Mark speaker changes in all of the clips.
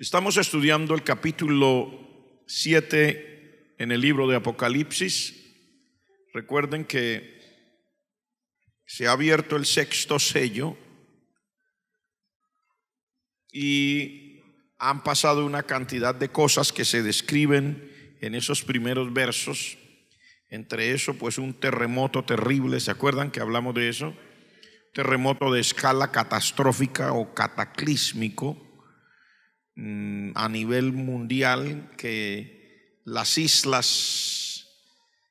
Speaker 1: Estamos estudiando el capítulo 7 en el libro de Apocalipsis. Recuerden que se ha abierto el sexto sello y han pasado una cantidad de cosas que se describen en esos primeros versos. Entre eso, pues un terremoto terrible. ¿Se acuerdan que hablamos de eso? Terremoto de escala catastrófica o cataclísmico a nivel mundial, que las islas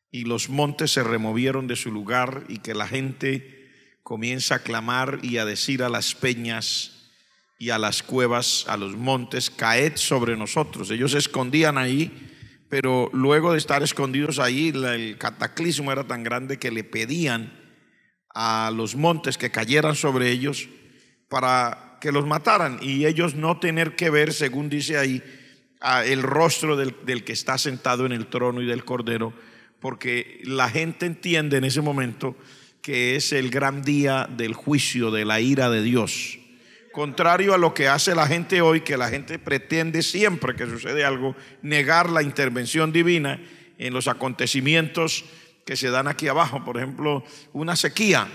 Speaker 1: y los montes se removieron de su lugar y que la gente comienza a clamar y a decir a las peñas y a las cuevas, a los montes: caed sobre nosotros. Ellos se escondían ahí, pero luego de estar escondidos ahí, el cataclismo era tan grande que le pedían a los montes que cayeran sobre ellos para que los mataran y ellos no tener que ver, según dice ahí, el rostro del que está sentado en el trono y del Cordero, porque la gente entiende en ese momento que es el gran día del juicio, de la ira de Dios. Contrario a lo que hace la gente hoy, que la gente pretende siempre que sucede algo negar la intervención divina en los acontecimientos que se dan aquí abajo. Por ejemplo, una sequía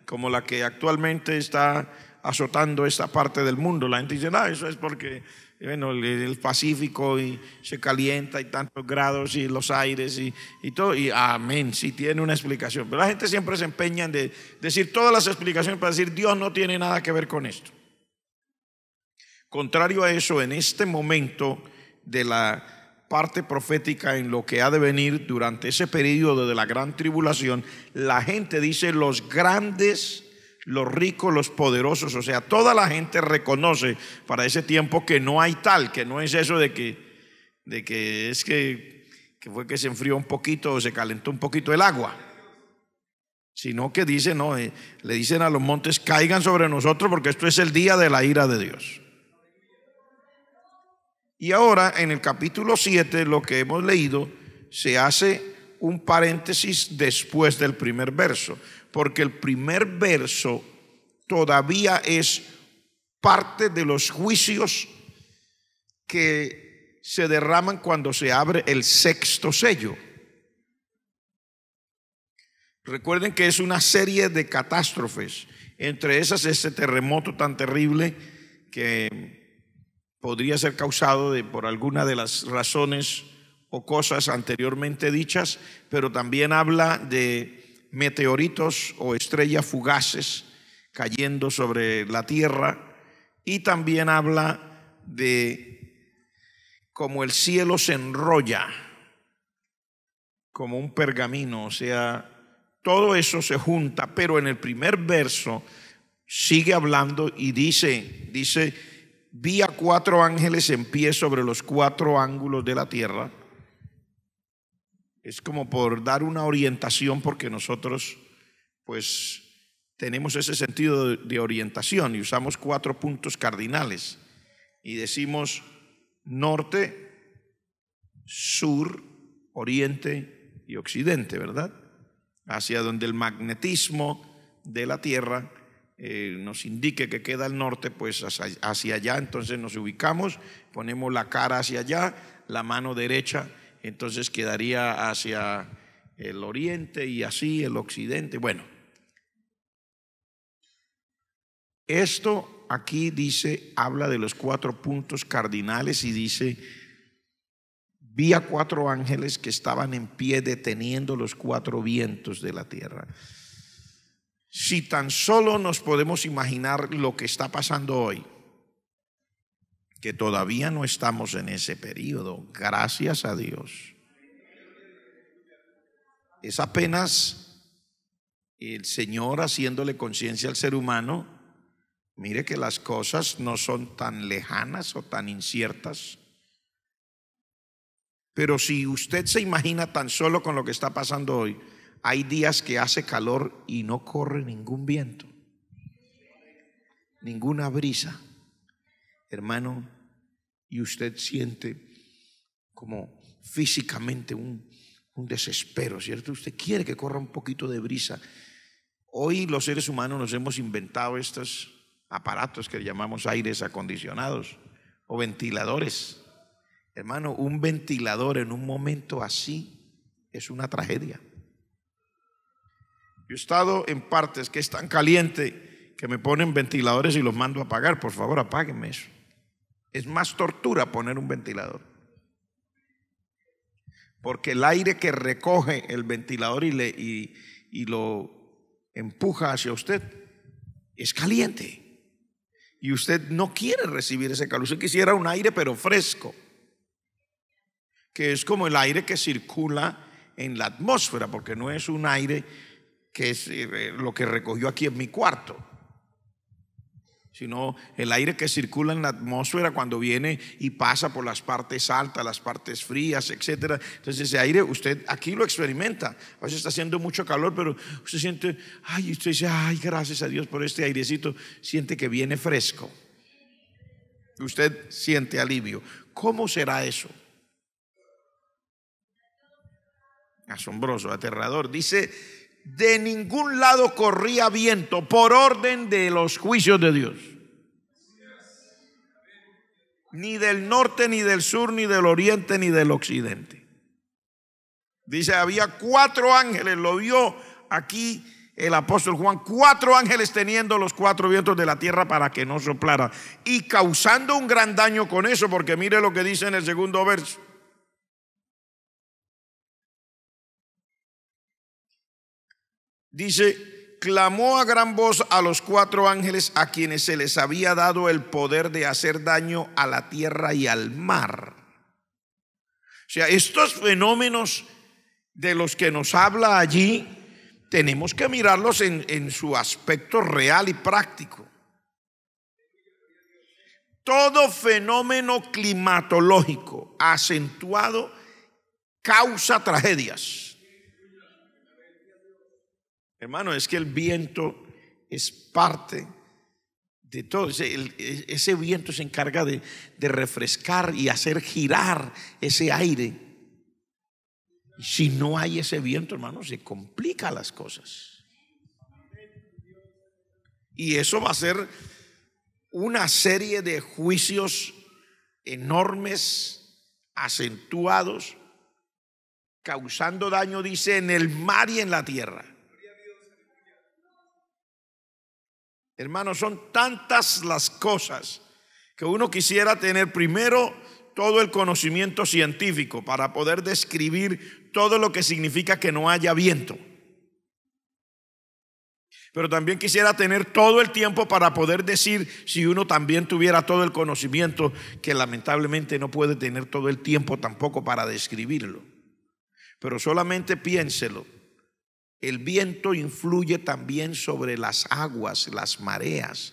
Speaker 1: como la que actualmente está azotando esta parte del mundo. La gente dice: no, eso es porque el Pacífico y se calienta y tantos grados y los aires y todo. Y amén, sí tiene una explicación. Pero la gente siempre se empeña en decir todas las explicaciones para decir Dios no tiene nada que ver con esto. Contrario a eso, en este momento de la parte profética, en lo que ha de venir durante ese periodo de la gran tribulación, la gente dice: los grandes, los ricos, los poderosos, o sea, toda la gente reconoce para ese tiempo que no hay tal, que no es eso de que fue que se enfrió un poquito o se calentó un poquito el agua, sino que dice, no, le dicen a los montes: caigan sobre nosotros porque esto es el día de la ira de Dios. Y ahora en el capítulo 7, lo que hemos leído, se hace un paréntesis después del primer verso, porque el primer verso todavía es parte de los juicios que se derraman cuando se abre el sexto sello. Recuerden que es una serie de catástrofes, entre esas este terremoto tan terrible que podría ser causado por alguna de las razones o cosas anteriormente dichas, pero también habla de meteoritos o estrellas fugaces cayendo sobre la tierra, y también habla de cómo el cielo se enrolla como un pergamino. O sea, todo eso se junta, pero en el primer verso sigue hablando y dice: vi a 4 ángeles en pie sobre los 4 ángulos de la tierra. Es como por dar una orientación, porque nosotros pues tenemos ese sentido de orientación y usamos 4 puntos cardinales y decimos norte, sur, oriente y occidente, ¿verdad? Hacia donde el magnetismo de la tierra nos indique que queda al norte, pues hacia allá. Entonces nos ubicamos, ponemos la cara hacia allá, la mano derecha entonces quedaría hacia el oriente y así el occidente. Bueno, esto aquí dice, habla de los 4 puntos cardinales y dice: vi a 4 ángeles que estaban en pie deteniendo los 4 vientos de la tierra. Si tan solo nos podemos imaginar lo que está pasando hoy, que todavía no estamos en ese periodo, gracias a Dios. Es apenas el Señor haciéndole conciencia al ser humano: mire que las cosas no son tan lejanas o tan inciertas. Pero si usted se imagina tan solo con lo que está pasando hoy, hay días que hace calor y no corre ningún viento, ninguna brisa, hermano, y usted siente como físicamente un desespero, ¿cierto? Usted quiere que corra un poquito de brisa. Hoy los seres humanos nos hemos inventado estos aparatos que llamamos aires acondicionados, o ventiladores. Hermano, un ventilador en un momento así es una tragedia. Yo he estado en partes que es tan caliente que me ponen ventiladores y los mando a apagar. Por favor, apáguenme eso. Es más tortura poner un ventilador, porque el aire que recoge el ventilador y lo empuja hacia usted es caliente, y usted no quiere recibir ese calor. Usted quisiera un aire pero fresco, que es como el aire que circula en la atmósfera, porque no es un aire que es lo que recogió aquí en mi cuarto, sino el aire que circula en la atmósfera cuando viene y pasa por las partes altas, las partes frías, etcétera. Entonces ese aire usted aquí lo experimenta. A veces está haciendo mucho calor, pero usted siente, ay, usted dice, ay, gracias a Dios por este airecito. Siente que viene fresco. Usted siente alivio. ¿Cómo será eso? Asombroso, aterrador. Dice, de ningún lado corría viento por orden de los juicios de Dios. Ni del norte, ni del sur, ni del oriente, ni del occidente. Dice, había 4 ángeles, lo vio aquí el apóstol Juan, 4 ángeles teniendo los 4 vientos de la tierra para que no soplara, y causando un gran daño con eso, porque mire lo que dice en el segundo verso. Dice, clamó a gran voz a los 4 ángeles a quienes se les había dado el poder de hacer daño a la tierra y al mar. O sea, estos fenómenos de los que nos habla allí, tenemos que mirarlos en su aspecto real y práctico. Todo fenómeno climatológico acentuado causa tragedias. Hermano, es que el viento es parte de todo. Ese viento se encarga de refrescar y hacer girar ese aire. Y si no hay ese viento, hermano, se complican las cosas. Y eso va a ser una serie de juicios enormes, acentuados, causando daño, dice, en el mar y en la tierra. Hermanos, son tantas las cosas que uno quisiera tener primero todo el conocimiento científico para poder describir todo lo que significa que no haya viento. Pero también quisiera tener todo el tiempo para poder decir, si uno también tuviera todo el conocimiento, que lamentablemente no puede tener todo el tiempo tampoco para describirlo. Pero solamente piénselo. El viento influye también sobre las aguas, las mareas.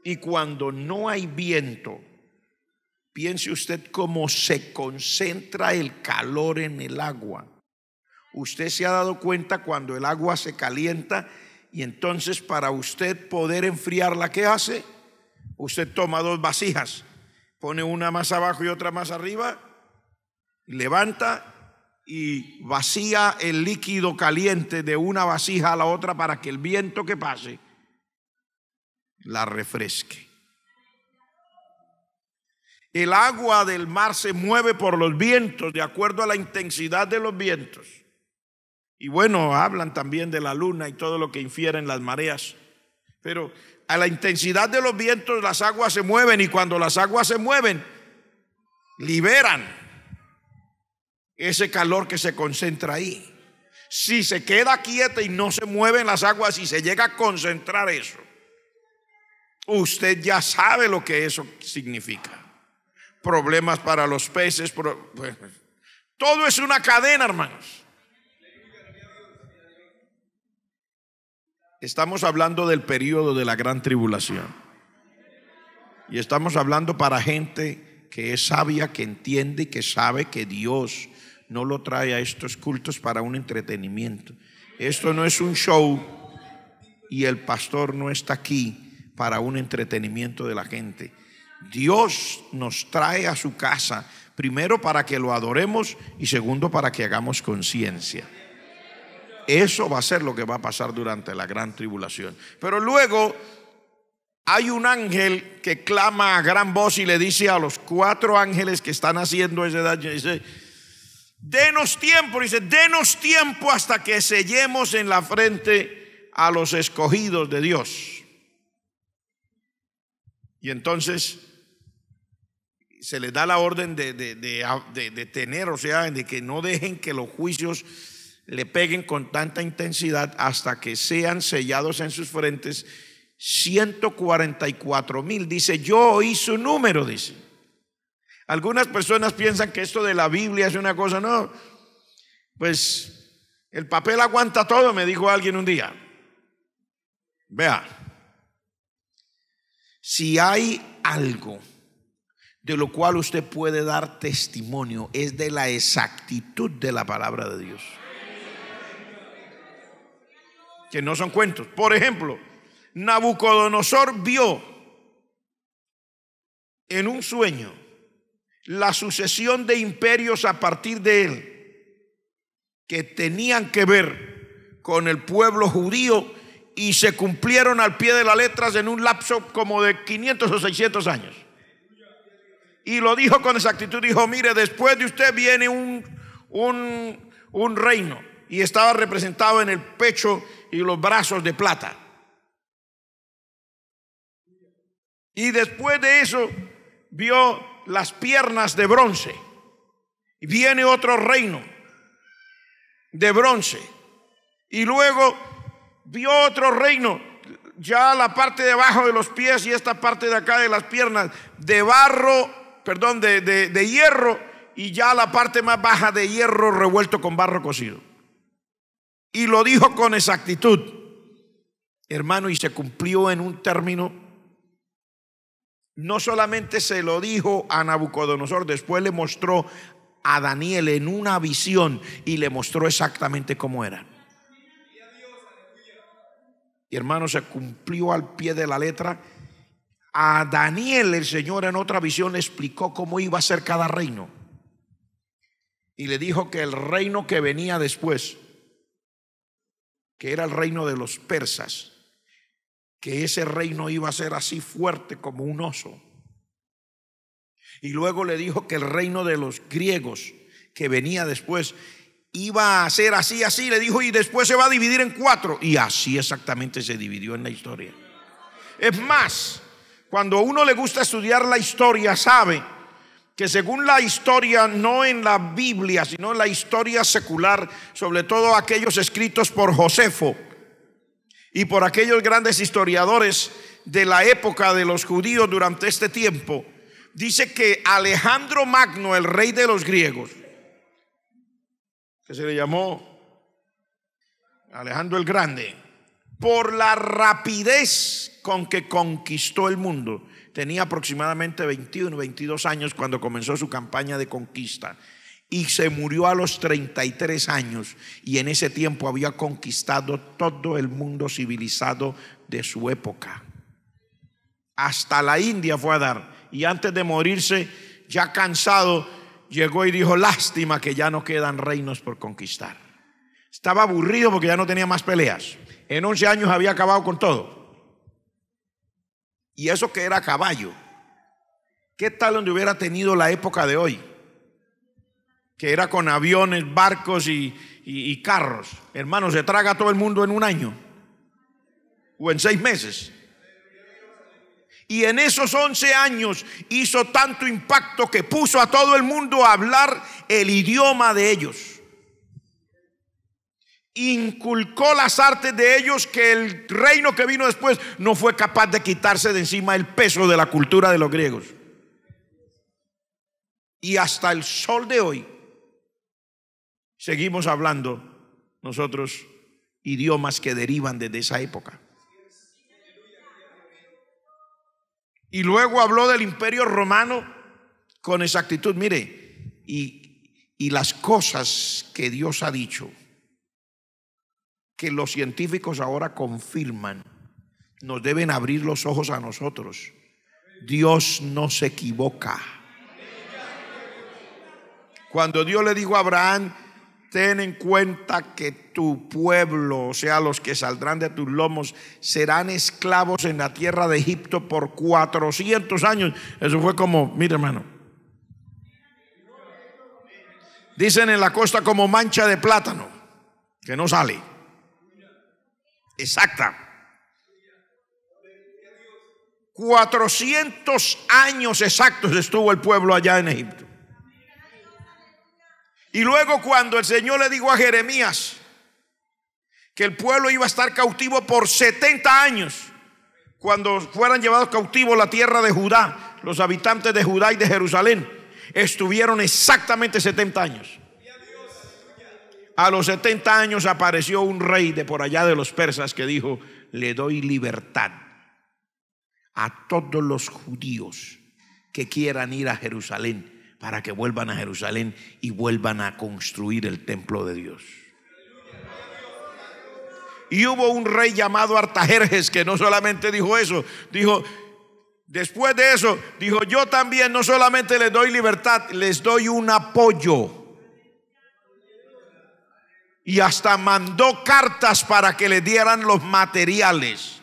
Speaker 1: Y cuando no hay viento, piense usted cómo se concentra el calor en el agua. Usted se ha dado cuenta cuando el agua se calienta y entonces para usted poder enfriarla, ¿qué hace? Usted toma 2 vasijas. Pone una más abajo y otra más arriba, levanta y vacía el líquido caliente de una vasija a la otra para que el viento que pase la refresque. El agua del mar se mueve por los vientos de acuerdo a la intensidad de los vientos. Y bueno, hablan también de la luna y todo lo que infieren las mareas, pero a la intensidad de los vientos las aguas se mueven, y cuando las aguas se mueven, liberan ese calor que se concentra ahí. Si se queda quieta y no se mueven las aguas y se llega a concentrar eso, usted ya sabe lo que eso significa. Problemas para los peces, todo es una cadena, hermanos. Estamos hablando del periodo de la gran tribulación. Y estamos hablando para gente que es sabia, que entiende y que sabe que Dios no lo trae a estos cultos para un entretenimiento. Esto no es un show y el pastor no está aquí para un entretenimiento de la gente. Dios nos trae a su casa, primero para que lo adoremos y segundo para que hagamos conciencia. Eso va a ser lo que va a pasar durante la gran tribulación. Pero luego hay un ángel que clama a gran voz y le dice a los 4 ángeles que están haciendo ese daño, dice: denos tiempo hasta que sellemos en la frente a los escogidos de Dios. Y entonces se les da la orden de tener, o sea, de que no dejen que los juicios le peguen con tanta intensidad hasta que sean sellados en sus frentes 144,000. Dice: yo oí su número, dice. Algunas personas piensan que esto de la Biblia es una cosa, no, pues el papel aguanta todo, me dijo alguien un día. Vea, si hay algo de lo cual usted puede dar testimonio, es de la exactitud de la palabra de Dios, que no son cuentos. Por ejemplo, Nabucodonosor vio en un sueño la sucesión de imperios a partir de él que tenían que ver con el pueblo judío y se cumplieron al pie de las letras en un lapso como de 500 o 600 años. Y lo dijo con exactitud, dijo: mire, después de usted viene un reino, y estaba representado en el pecho y los brazos de plata. Y después de eso vio las piernas de bronce, y viene otro reino de bronce, y luego vio otro reino, ya la parte de abajo de los pies y esta parte de acá de las piernas de barro, perdón, de hierro, y ya la parte más baja de hierro revuelto con barro cocido. Y lo dijo con exactitud, hermano, y se cumplió en un término. No solamente se lo dijo a Nabucodonosor, después le mostró a Daniel en una visión y le mostró exactamente cómo era. Y hermano, se cumplió al pie de la letra. A Daniel el Señor en otra visión le explicó cómo iba a ser cada reino, y le dijo que el reino que venía después, que era el reino de los persas, que ese reino iba a ser así fuerte como un oso. Y luego le dijo que el reino de los griegos, que venía después, iba a ser así, así. Le dijo: y después se va a dividir en 4. Y así exactamente se dividió en la historia. Es más, cuando a uno le gusta estudiar la historia, sabe que según la historia, no en la Biblia, sino en la historia secular, sobre todo aquellos escritos por Josefo y por aquellos grandes historiadores de la época de los judíos durante este tiempo, dice que Alejandro Magno, el rey de los griegos, que se le llamó Alejandro el Grande, por la rapidez con que conquistó el mundo, tenía aproximadamente 21, 22 años cuando comenzó su campaña de conquista, y se murió a los 33 años, y en ese tiempo había conquistado todo el mundo civilizado de su época. Hasta la India fue a dar, y antes de morirse, ya cansado, llegó y dijo: lástima que ya no quedan reinos por conquistar. Estaba aburrido porque ya no tenía más peleas. En 11 años había acabado con todo. Y eso que era a caballo. ¿Qué tal donde hubiera tenido la época de hoy? Que era con aviones, barcos y carros. Hermano, se traga a todo el mundo en un año o en 6 meses. Y en esos 11 años hizo tanto impacto que puso a todo el mundo a hablar el idioma de ellos. Inculcó las artes de ellos, que el reino que vino después no fue capaz de quitarse de encima el peso de la cultura de los griegos. Y hasta el sol de hoy seguimos hablando nosotros idiomas que derivan desde esa época. Y luego habló del Imperio Romano con exactitud. Mire, y las cosas que Dios ha dicho, que los científicos ahora confirman, nos deben abrir los ojos a nosotros. Dios no se equivoca. Cuando Dios le dijo a Abraham: ten en cuenta que tu pueblo, o sea, los que saldrán de tus lomos, serán esclavos en la tierra de Egipto por 400 años. Eso fue como, mire hermano, dicen en la costa como mancha de plátano, que no sale. Exacta. 400 años exactos estuvo el pueblo allá en Egipto. Y luego cuando el Señor le dijo a Jeremías que el pueblo iba a estar cautivo por 70 años, cuando fueran llevados cautivos la tierra de Judá, los habitantes de Judá y de Jerusalén estuvieron exactamente 70 años. A los 70 años apareció un rey de por allá de los persas que dijo: le doy libertad a todos los judíos que quieran ir a Jerusalén, para que vuelvan a Jerusalén y vuelvan a construir el templo de Dios. Y hubo un rey llamado Artajerjes que no solamente dijo eso, dijo, después de eso, dijo: yo también no solamente les doy libertad, les doy un apoyo. Y hasta mandó cartas para que le dieran los materiales.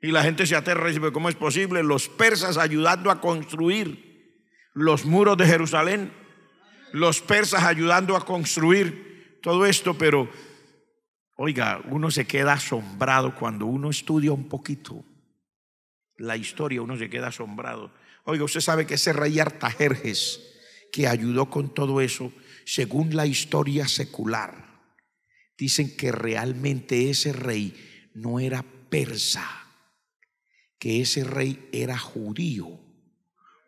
Speaker 1: Y la gente se aterra y dice: ¿cómo es posible? Los persas ayudando a construir los muros de Jerusalén, los persas ayudando a construir todo esto. Pero oiga, uno se queda asombrado cuando uno estudia un poquito la historia, uno se queda asombrado. Oiga, usted sabe que ese rey Artajerjes que ayudó con todo eso, según la historia secular, dicen que realmente ese rey no era persa, que ese rey era judío.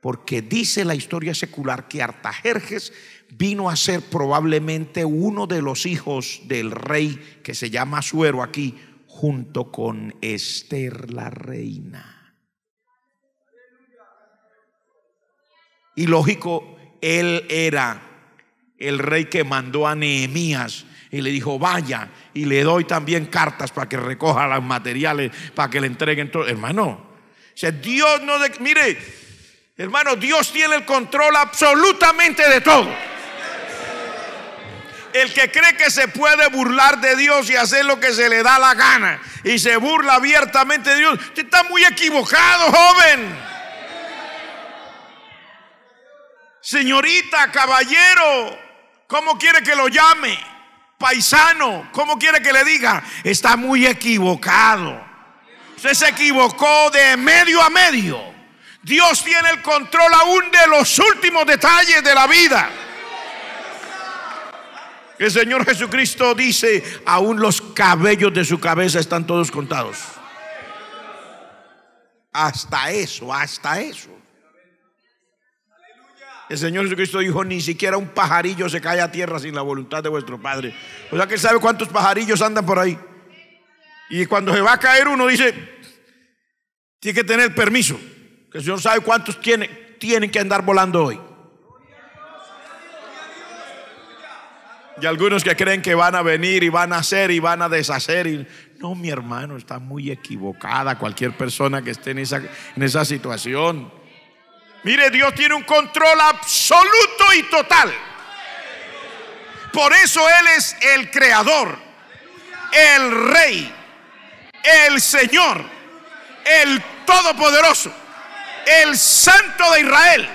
Speaker 1: Porque dice la historia secular que Artajerjes vino a ser probablemente uno de los hijos del rey que se llama Asuero aquí, junto con Esther la reina. Y lógico, él era el rey que mandó a Nehemías y le dijo: vaya y le doy también cartas para que recoja los materiales, para que le entreguen todo. Hermano, o sea, Dios no mire, hermano, Dios tiene el control absolutamente de todo. El que cree que se puede burlar de Dios y hacer lo que se le da la gana y se burla abiertamente de Dios, usted está muy equivocado, joven. Señorita, caballero, ¿cómo quiere que lo llame? Paisano, ¿cómo quiere que le diga? Está muy equivocado. Usted se equivocó de medio a medio. Dios tiene el control aún de los últimos detalles de la vida. El Señor Jesucristo dice: aún los cabellos de su cabeza están todos contados. Hasta eso, hasta eso. El Señor Jesucristo dijo: ni siquiera un pajarillo se cae a tierra sin la voluntad de vuestro Padre. O sea que Él sabe cuántos pajarillos andan por ahí. Y cuando se va a caer uno dice: tiene que tener permiso, que el Señor sabe cuántos tienen que andar volando hoy. Y algunos que creen que van a venir y van a hacer y van a deshacer. No, mi hermano, está muy equivocada cualquier persona que esté en esa situación. Mire, Dios tiene un control absoluto y total. Por eso Él es el creador, el rey, el Señor, el todopoderoso, el santo de Israel.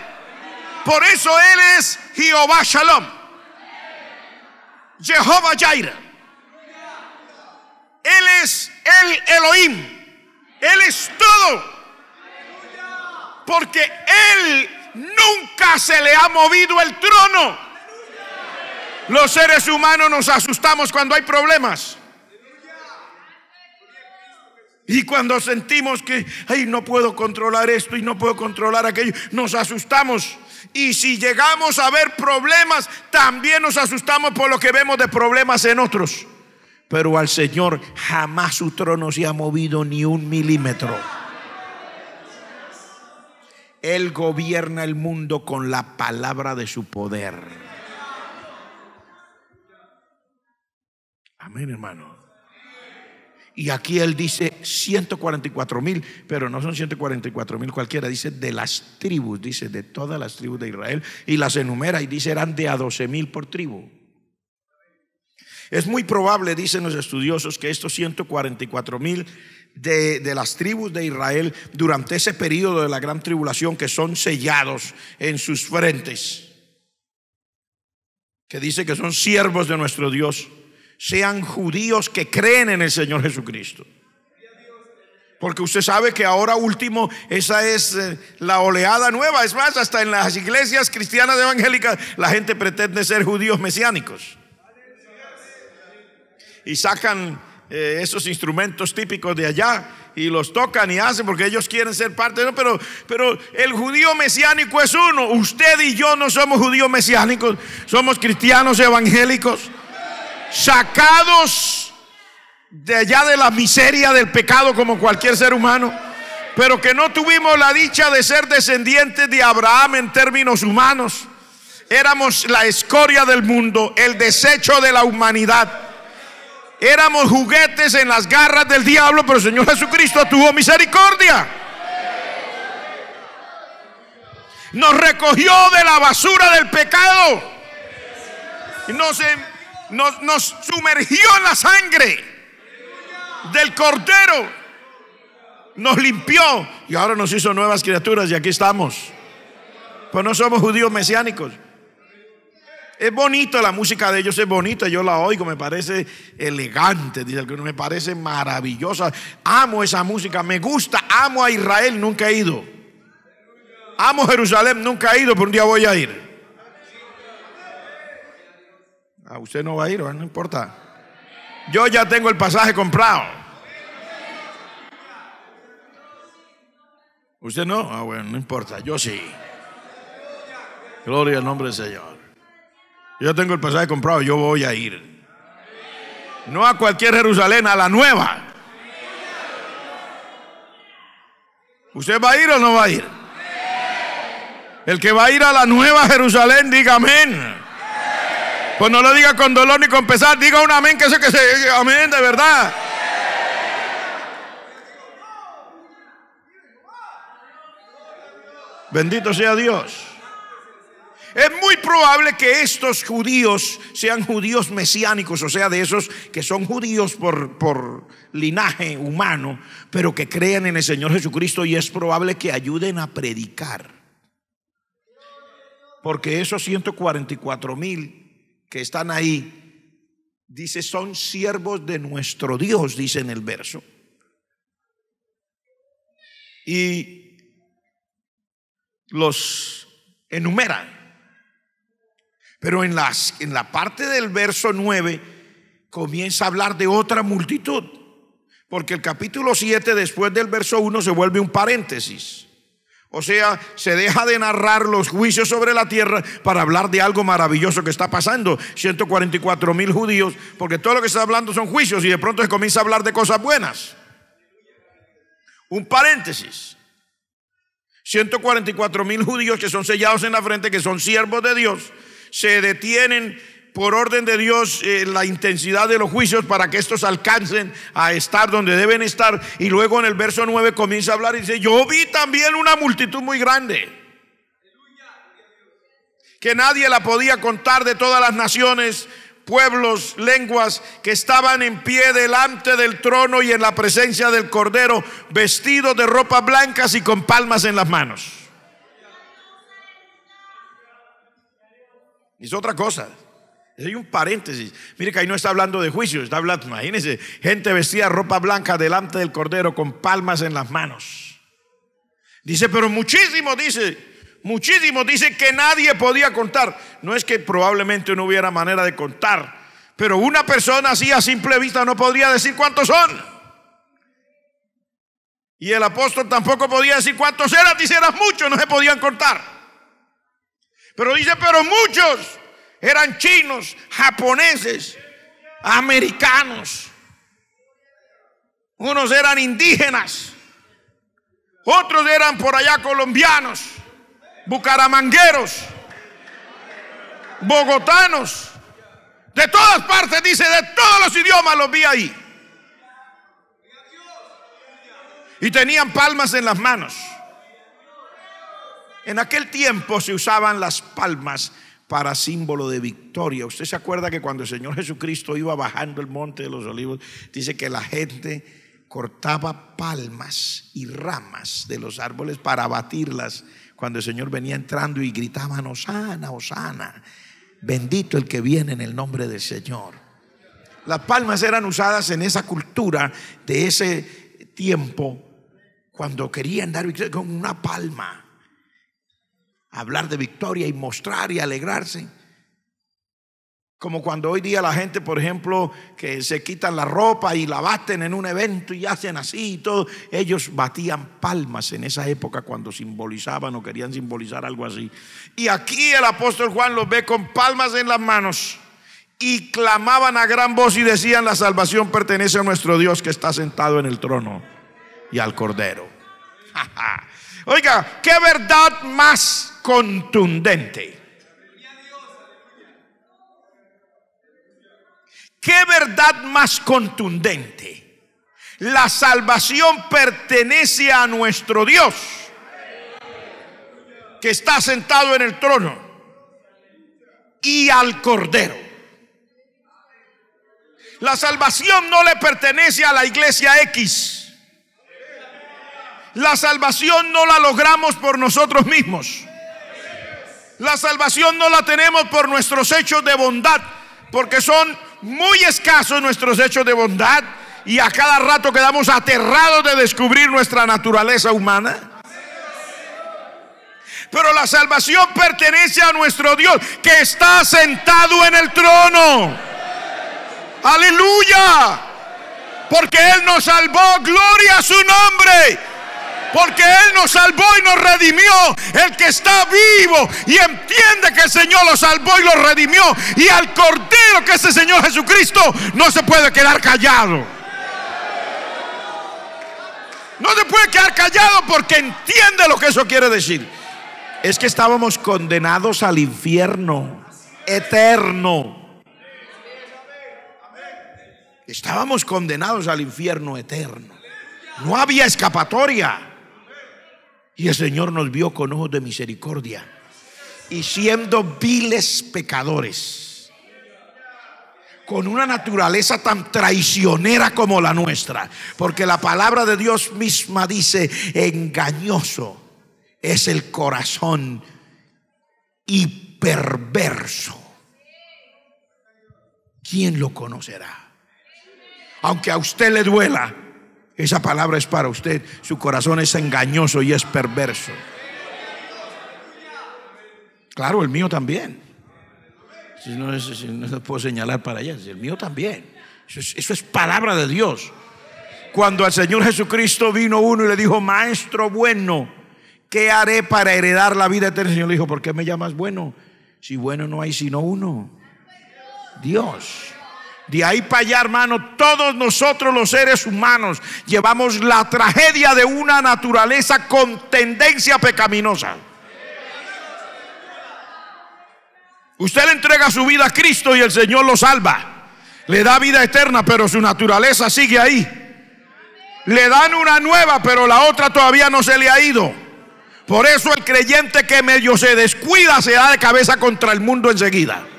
Speaker 1: Por eso Él es Jehová Shalom, Jehová Jireh. Él es el Elohim. Él es todo. Porque Él nunca se le ha movido el trono. Los seres humanos nos asustamos cuando hay problemas. Y cuando sentimos que no puedo controlar esto y no puedo controlar aquello, nos asustamos. Y si llegamos a ver problemas, también nos asustamos por lo que vemos de problemas en otros. Pero al Señor jamás su trono se ha movido ni un milímetro. Él gobierna el mundo con la palabra de su poder. Amén, hermano. Y aquí Él dice 144,000, pero no son 144,000 cualquiera. Dice de las tribus, dice de todas las tribus de Israel. Y las enumera y dice eran de a 12,000 por tribu. Es muy probable, dicen los estudiosos, que estos 144,000 de las tribus de Israel durante ese periodo de la gran tribulación, que son sellados en sus frentes, que dice que son siervos de nuestro Dios, sean judíos que creen en el Señor Jesucristo. Porque usted sabe que ahora último esa es la oleada nueva. Es más, hasta en las iglesias cristianas evangélicas la gente pretende ser judíos mesiánicos y sacan esos instrumentos típicos de allá y los tocan y hacen porque ellos quieren ser parte de eso. Pero el judío mesiánico es uno. Usted y yo no somos judíos mesiánicos, somos cristianos evangélicos, sacados de allá de la miseria del pecado como cualquier ser humano, pero que no tuvimos la dicha de ser descendientes de Abraham en términos humanos. Éramos la escoria del mundo, el desecho de la humanidad. Éramos juguetes en las garras del diablo, pero el Señor Jesucristo tuvo misericordia. Nos recogió de la basura del pecado y nos sumergió en la sangre del Cordero, nos limpió y ahora nos hizo nuevas criaturas y aquí estamos. Pues no somos judíos mesiánicos. Es bonito, la música de ellos es bonita, yo la oigo, me parece elegante, dice alguno, me parece maravillosa. Amo esa música, me gusta, amo a Israel, nunca he ido. Amo Jerusalén, nunca he ido, pero un día voy a ir. Usted no va a ir, no importa. Yo ya tengo el pasaje comprado. ¿Usted no? Bueno, no importa, yo sí. Gloria al nombre del Señor. Yo tengo el pasaje comprado, yo voy a ir. No a cualquier Jerusalén, a la nueva. ¿Usted va a ir o no va a ir? El que va a ir a la nueva Jerusalén, diga amén. Pues no lo diga con dolor ni con pesar, diga un amén, que se amén de verdad. Bendito sea Dios. Es muy probable que estos judíos sean judíos mesiánicos, o sea, de esos que son judíos por linaje humano, pero que crean en el Señor Jesucristo, y es probable que ayuden a predicar. Porque esos 144,000 que están ahí, dice, son siervos de nuestro Dios, dice en el verso. Y los enumeran. Pero en la parte del verso 9 comienza a hablar de otra multitud, porque el capítulo 7 después del verso 1 se vuelve un paréntesis. O sea, se deja de narrar los juicios sobre la tierra para hablar de algo maravilloso que está pasando. 144,000 judíos, porque todo lo que está hablando son juicios, y de pronto se comienza a hablar de cosas buenas. Un paréntesis. 144,000 judíos que son sellados en la frente, que son siervos de Dios, se detienen por orden de Dios la intensidad de los juicios para que estos alcancen a estar donde deben estar. Y luego en el verso 9 comienza a hablar y dice: yo vi también una multitud muy grande, que nadie la podía contar, de todas las naciones, pueblos, lenguas, que estaban en pie delante del trono y en la presencia del Cordero, vestidos de ropas blancas y con palmas en las manos. Es otra cosa. Hay un paréntesis. Mire que ahí no está hablando de juicio, está hablando, imagínense, gente vestida de ropa blanca delante del Cordero con palmas en las manos. Dice, pero muchísimo, dice que nadie podía contar. No es que probablemente no hubiera manera de contar, pero una persona así a simple vista no podría decir cuántos son. Y el apóstol tampoco podía decir cuántos eran. Dice, eran muchos, no se podían contar. Pero dice, pero muchos eran chinos, japoneses, americanos. Unos eran indígenas, otros eran por allá colombianos, bucaramangueros, bogotanos, de todas partes, dice, de todos los idiomas los vi ahí. Y tenían palmas en las manos. En aquel tiempo se usaban las palmas para símbolo de victoria. Usted se acuerda que cuando el Señor Jesucristo iba bajando el monte de los olivos, dice que la gente cortaba palmas y ramas de los árboles para abatirlas cuando el Señor venía entrando, y gritaban: Hosana, Hosana, bendito el que viene en el nombre del Señor. Las palmas eran usadas en esa cultura de ese tiempo, cuando querían dar victoria con una palma, hablar de victoria y mostrar y alegrarse. Como cuando hoy día la gente, por ejemplo, que se quitan la ropa y la baten en un evento y hacen así y todo. Ellos batían palmas en esa época cuando simbolizaban o querían simbolizar algo así. Y aquí el apóstol Juan los ve con palmas en las manos y clamaban a gran voz y decían: la salvación pertenece a nuestro Dios que está sentado en el trono y al Cordero. Oiga, qué verdad más contundente. Qué verdad más contundente. La salvación pertenece a nuestro Dios que está sentado en el trono y al Cordero. La salvación no le pertenece a la iglesia X. La salvación no la logramos por nosotros mismos. La salvación no la tenemos por nuestros hechos de bondad, porque son muy escasos nuestros hechos de bondad, y a cada rato quedamos aterrados de descubrir nuestra naturaleza humana. Pero la salvación pertenece a nuestro Dios que está sentado en el trono. Aleluya. Porque Él nos salvó, gloria a su nombre. Porque Él nos salvó y nos redimió. El que está vivo y entiende que el Señor lo salvó y lo redimió, y al Cordero que es el Señor Jesucristo, no se puede quedar callado. No se puede quedar callado porque entiende lo que eso quiere decir. Es que estábamos condenados al infierno eterno. Estábamos condenados al infierno eterno. No había escapatoria. Y el Señor nos vio con ojos de misericordia, y siendo viles pecadores, con una naturaleza tan traicionera como la nuestra, porque la palabra de Dios misma dice: engañoso es el corazón y perverso, ¿quién lo conocerá? Aunque a usted le duela, esa palabra es para usted. Su corazón es engañoso y es perverso. Claro, el mío también. Si no se puedo señalar para allá, el mío también. Eso es palabra de Dios. Cuando al Señor Jesucristo vino uno y le dijo: maestro bueno, ¿qué haré para heredar la vida eterna? El Señor le dijo: ¿por qué me llamas bueno? Si bueno no hay sino uno, Dios. De ahí para allá, hermano, todos nosotros los seres humanos llevamos la tragedia de una naturaleza con tendencia pecaminosa. Usted le entrega su vida a Cristo y el Señor lo salva, le da vida eterna, pero su naturaleza sigue ahí. Le dan una nueva, pero la otra todavía no se le ha ido. Por eso el creyente que medio se descuida se da de cabeza contra el mundo enseguida.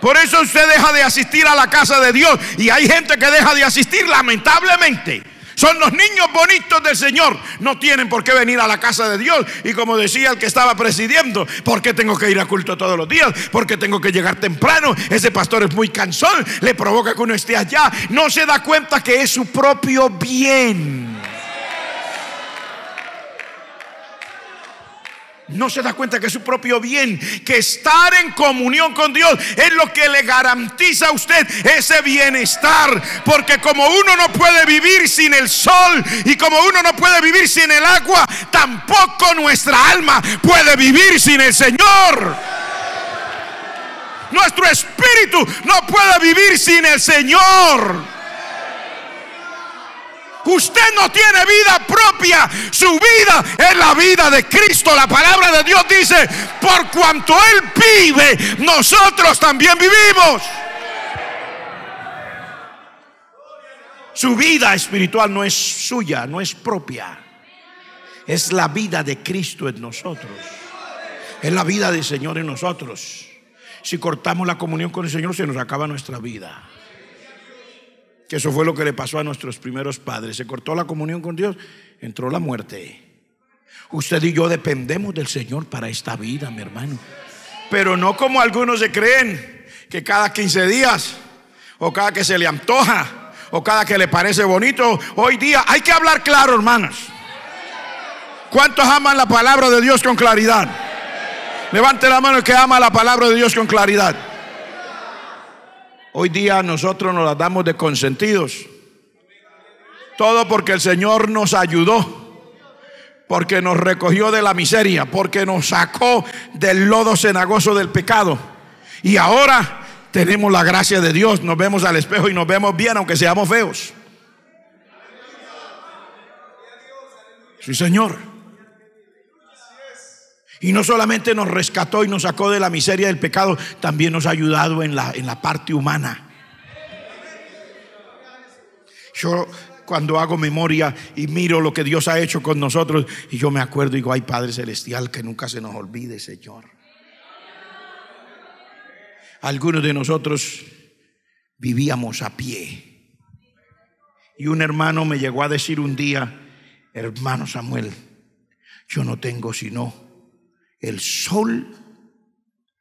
Speaker 1: Por eso usted deja de asistir a la casa de Dios, y hay gente que deja de asistir, lamentablemente. Son los niños bonitos del Señor, no tienen por qué venir a la casa de Dios. Y como decía el que estaba presidiendo: ¿por qué tengo que ir a culto todos los días? ¿Por qué tengo que llegar temprano? Ese pastor es muy cansón, le provoca que uno esté allá. No se da cuenta que es su propio bien. No se da cuenta que es su propio bien, que estar en comunión con Dios es lo que le garantiza a usted ese bienestar. Porque como uno no puede vivir sin el sol, y como uno no puede vivir sin el agua, tampoco nuestra alma puede vivir sin el Señor. Nuestro espíritu no puede vivir sin el Señor. Usted no tiene vida propia, su vida es la vida de Cristo. La palabra de Dios dice: por cuanto Él vive, nosotros también vivimos. Su vida espiritual no es suya, no es propia, es la vida de Cristo en nosotros. Es la vida del Señor en nosotros. Si cortamos la comunión con el Señor, se nos acaba nuestra vida. Que eso fue lo que le pasó a nuestros primeros padres. Se cortó la comunión con Dios, entró la muerte. Usted y yo dependemos del Señor para esta vida, mi hermano. Pero no como algunos se creen, que cada 15 días, o cada que se le antoja, o cada que le parece bonito. Hoy día hay que hablar claro, hermanos. ¿Cuántos aman la palabra de Dios con claridad? Levante la mano el que ama la palabra de Dios con claridad. Hoy día nosotros nos las damos de consentidos. Todo porque el Señor nos ayudó, porque nos recogió de la miseria, porque nos sacó del lodo cenagoso del pecado. Y ahora tenemos la gracia de Dios. Nos vemos al espejo y nos vemos bien, aunque seamos feos. Sí, Señor. Y no solamente nos rescató y nos sacó de la miseria del pecado, también nos ha ayudado en la parte humana. Yo cuando hago memoria y miro lo que Dios ha hecho con nosotros, y yo me acuerdo y digo: ay, Padre Celestial, que nunca se nos olvide, Señor. Algunos de nosotros vivíamos a pie. Y un hermano me llegó a decir un día: hermano Samuel, yo no tengo sino el sol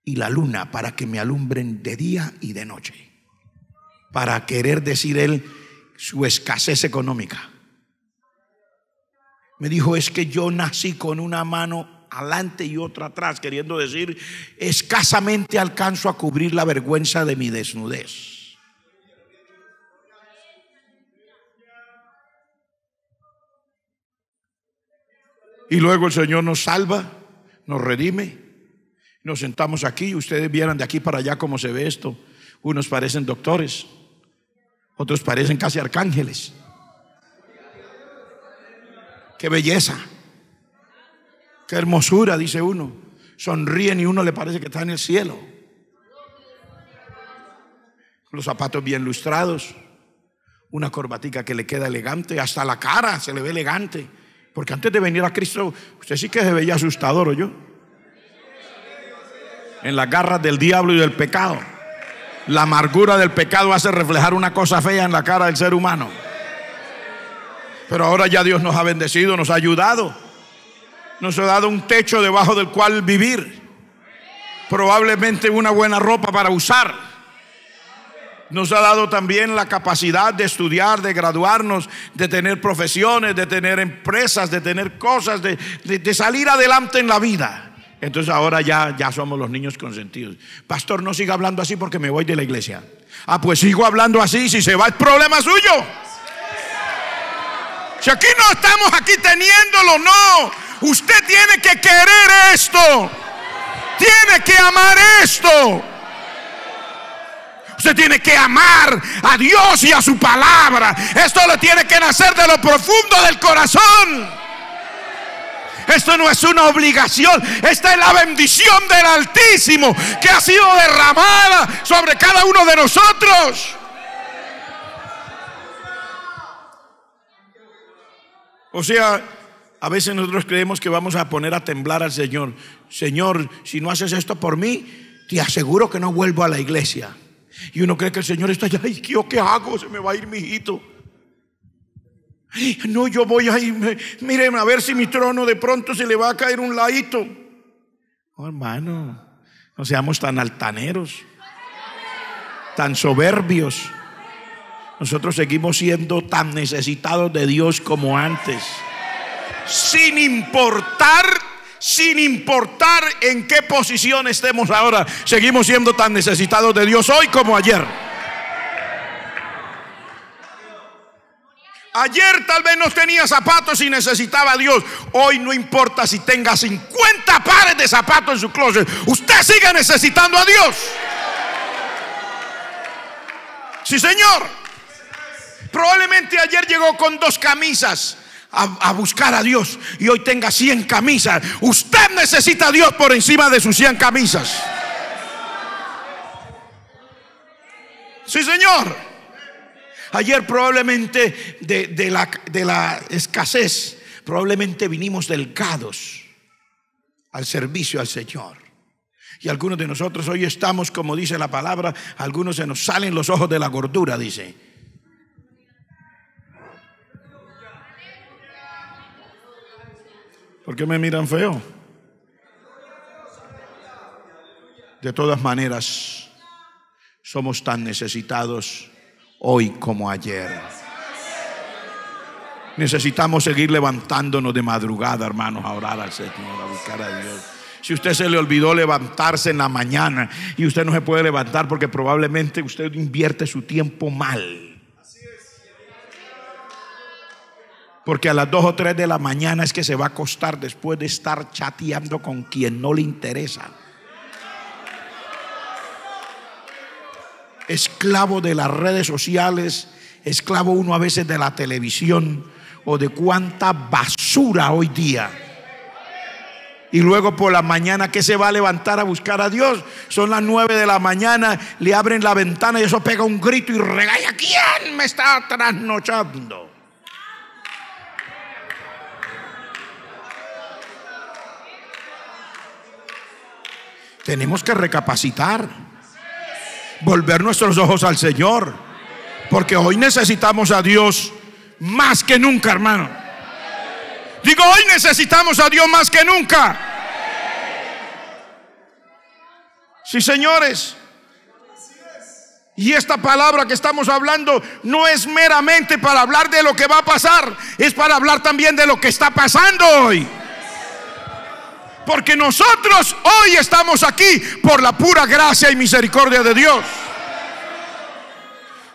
Speaker 1: y la luna para que me alumbren de día y de noche. Para querer decir él su escasez económica. Me dijo: es que yo nací con una mano adelante y otra atrás, queriendo decir, escasamente alcanzo a cubrir la vergüenza de mi desnudez. Y luego el Señor nos salva, nos redime, nos sentamos aquí. Ustedes vieran de aquí para allá cómo se ve esto. Unos parecen doctores, otros parecen casi arcángeles. Qué belleza, qué hermosura, dice uno. Sonríen y uno le parece que está en el cielo. Los zapatos bien lustrados, una corbatica que le queda elegante, hasta la cara se le ve elegante. Porque antes de venir a Cristo, usted sí que se veía asustador, ¿oyó? En las garras del diablo y del pecado. La amargura del pecado hace reflejar una cosa fea en la cara del ser humano. Pero ahora ya Dios nos ha bendecido, nos ha ayudado. Nos ha dado un techo debajo del cual vivir. Probablemente una buena ropa para usar. Nos ha dado también la capacidad de estudiar, de graduarnos, de tener profesiones, de tener empresas, de tener cosas, de salir adelante en la vida. Entonces ahora ya somos los niños consentidos. Pastor, no siga hablando así porque me voy de la iglesia. Ah, pues sigo hablando así, si se va es problema suyo. Si aquí no estamos aquí teniéndolo, no. Usted tiene que querer esto. Tiene que amar esto. Usted tiene que amar a Dios y a su palabra. Esto le tiene que nacer de lo profundo del corazón. Esto no es una obligación. Esta es la bendición del Altísimo que ha sido derramada sobre cada uno de nosotros. O sea, a veces nosotros creemos que vamos a poner a temblar al Señor. Señor, si no haces esto por mí, te aseguro que no vuelvo a la iglesia. Y uno cree que el Señor está allá. Ay, ¿yo qué hago? Se me va a ir mi hijito. No, yo voy a ir. Miren, a ver si mi trono de pronto se le va a caer un ladito. Oh, hermano, no seamos tan altaneros, tan soberbios. Nosotros seguimos siendo tan necesitados de Dios como antes. Sin importar en qué posición estemos ahora, seguimos siendo tan necesitados de Dios hoy como ayer. Ayer tal vez no tenía zapatos y necesitaba a Dios. Hoy no importa si tenga 50 pares de zapatos en su closet, usted sigue necesitando a Dios. Sí, Señor. Probablemente ayer llegó con 2 camisas a buscar a Dios y hoy tenga 100 camisas. Usted necesita a Dios por encima de sus 100 camisas. Sí, Señor. Ayer probablemente de la escasez, probablemente vinimos delgados. al servicio al Señor. Y algunos de nosotros hoy estamos, como dice la palabra, algunos se nos salen los ojos de la gordura, dice. ¿Por qué me miran feo? De todas maneras, somos tan necesitados hoy como ayer. Necesitamos seguir levantándonos de madrugada, hermanos, a orar al Señor, a buscar a Dios. Si usted se le olvidó levantarse en la mañana y usted no se puede levantar porque probablemente usted invierte su tiempo mal. Porque a las 2 o 3 de la mañana es que se va a acostar después de estar chateando con quien no le interesa. Esclavo de las redes sociales, esclavo uno a veces de la televisión o de cuánta basura hoy día. Y luego por la mañana, ¿qué se va a levantar a buscar a Dios? Son las 9 de la mañana, le abren la ventana y eso pega un grito y regaña: ¿quién me está trasnochando? Tenemos que recapacitar, volver nuestros ojos al Señor, porque hoy necesitamos a Dios más que nunca, hermano. Digo, hoy necesitamos a Dios más que nunca. Sí, señores. Y esta palabra que estamos hablando no es meramente para hablar de lo que va a pasar, es para hablar también de lo que está pasando hoy. Porque nosotros hoy estamos aquí por la pura gracia y misericordia de Dios.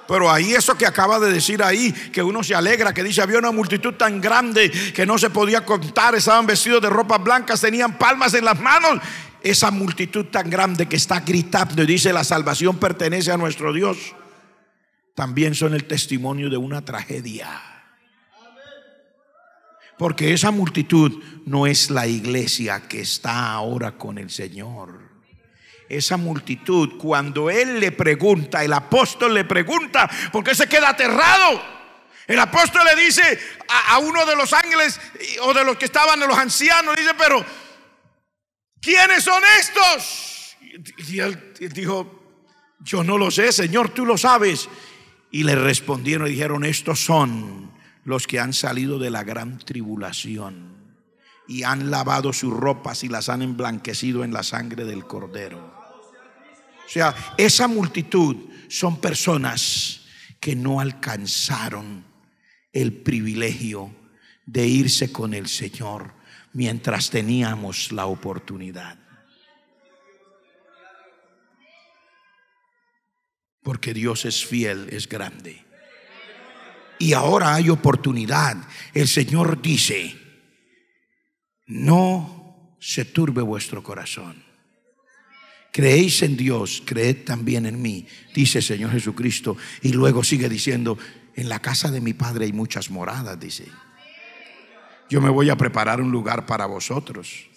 Speaker 1: Pero ahí eso que acaba de decir ahí, que uno se alegra, que dice: había una multitud tan grande que no se podía contar, estaban vestidos de ropas blancas, tenían palmas en las manos. Esa multitud tan grande que está gritando y dice: la salvación pertenece a nuestro Dios, también son el testimonio de una tragedia. Porque esa multitud no es la iglesia que está ahora con el Señor. Esa multitud, cuando él le pregunta, el apóstol le pregunta, ¿por qué se queda aterrado? El apóstol le dice a uno de los ángeles o de los que estaban, de los ancianos, dice: pero ¿quiénes son estos? Y él dijo: yo no lo sé, Señor, tú lo sabes. Y le respondieron y dijeron: estos son los que han salido de la gran tribulación y han lavado sus ropas y las han emblanquecido en la sangre del Cordero. O sea, esa multitud son personas que no alcanzaron el privilegio de irse con el Señor mientras teníamos la oportunidad. Porque Dios es fiel, es grande. Y ahora hay oportunidad. El Señor dice: no se turbe vuestro corazón. Creéis en Dios, creed también en mí, dice el Señor Jesucristo. Y luego sigue diciendo: en la casa de mi Padre hay muchas moradas, dice. Yo me voy a preparar un lugar para vosotros.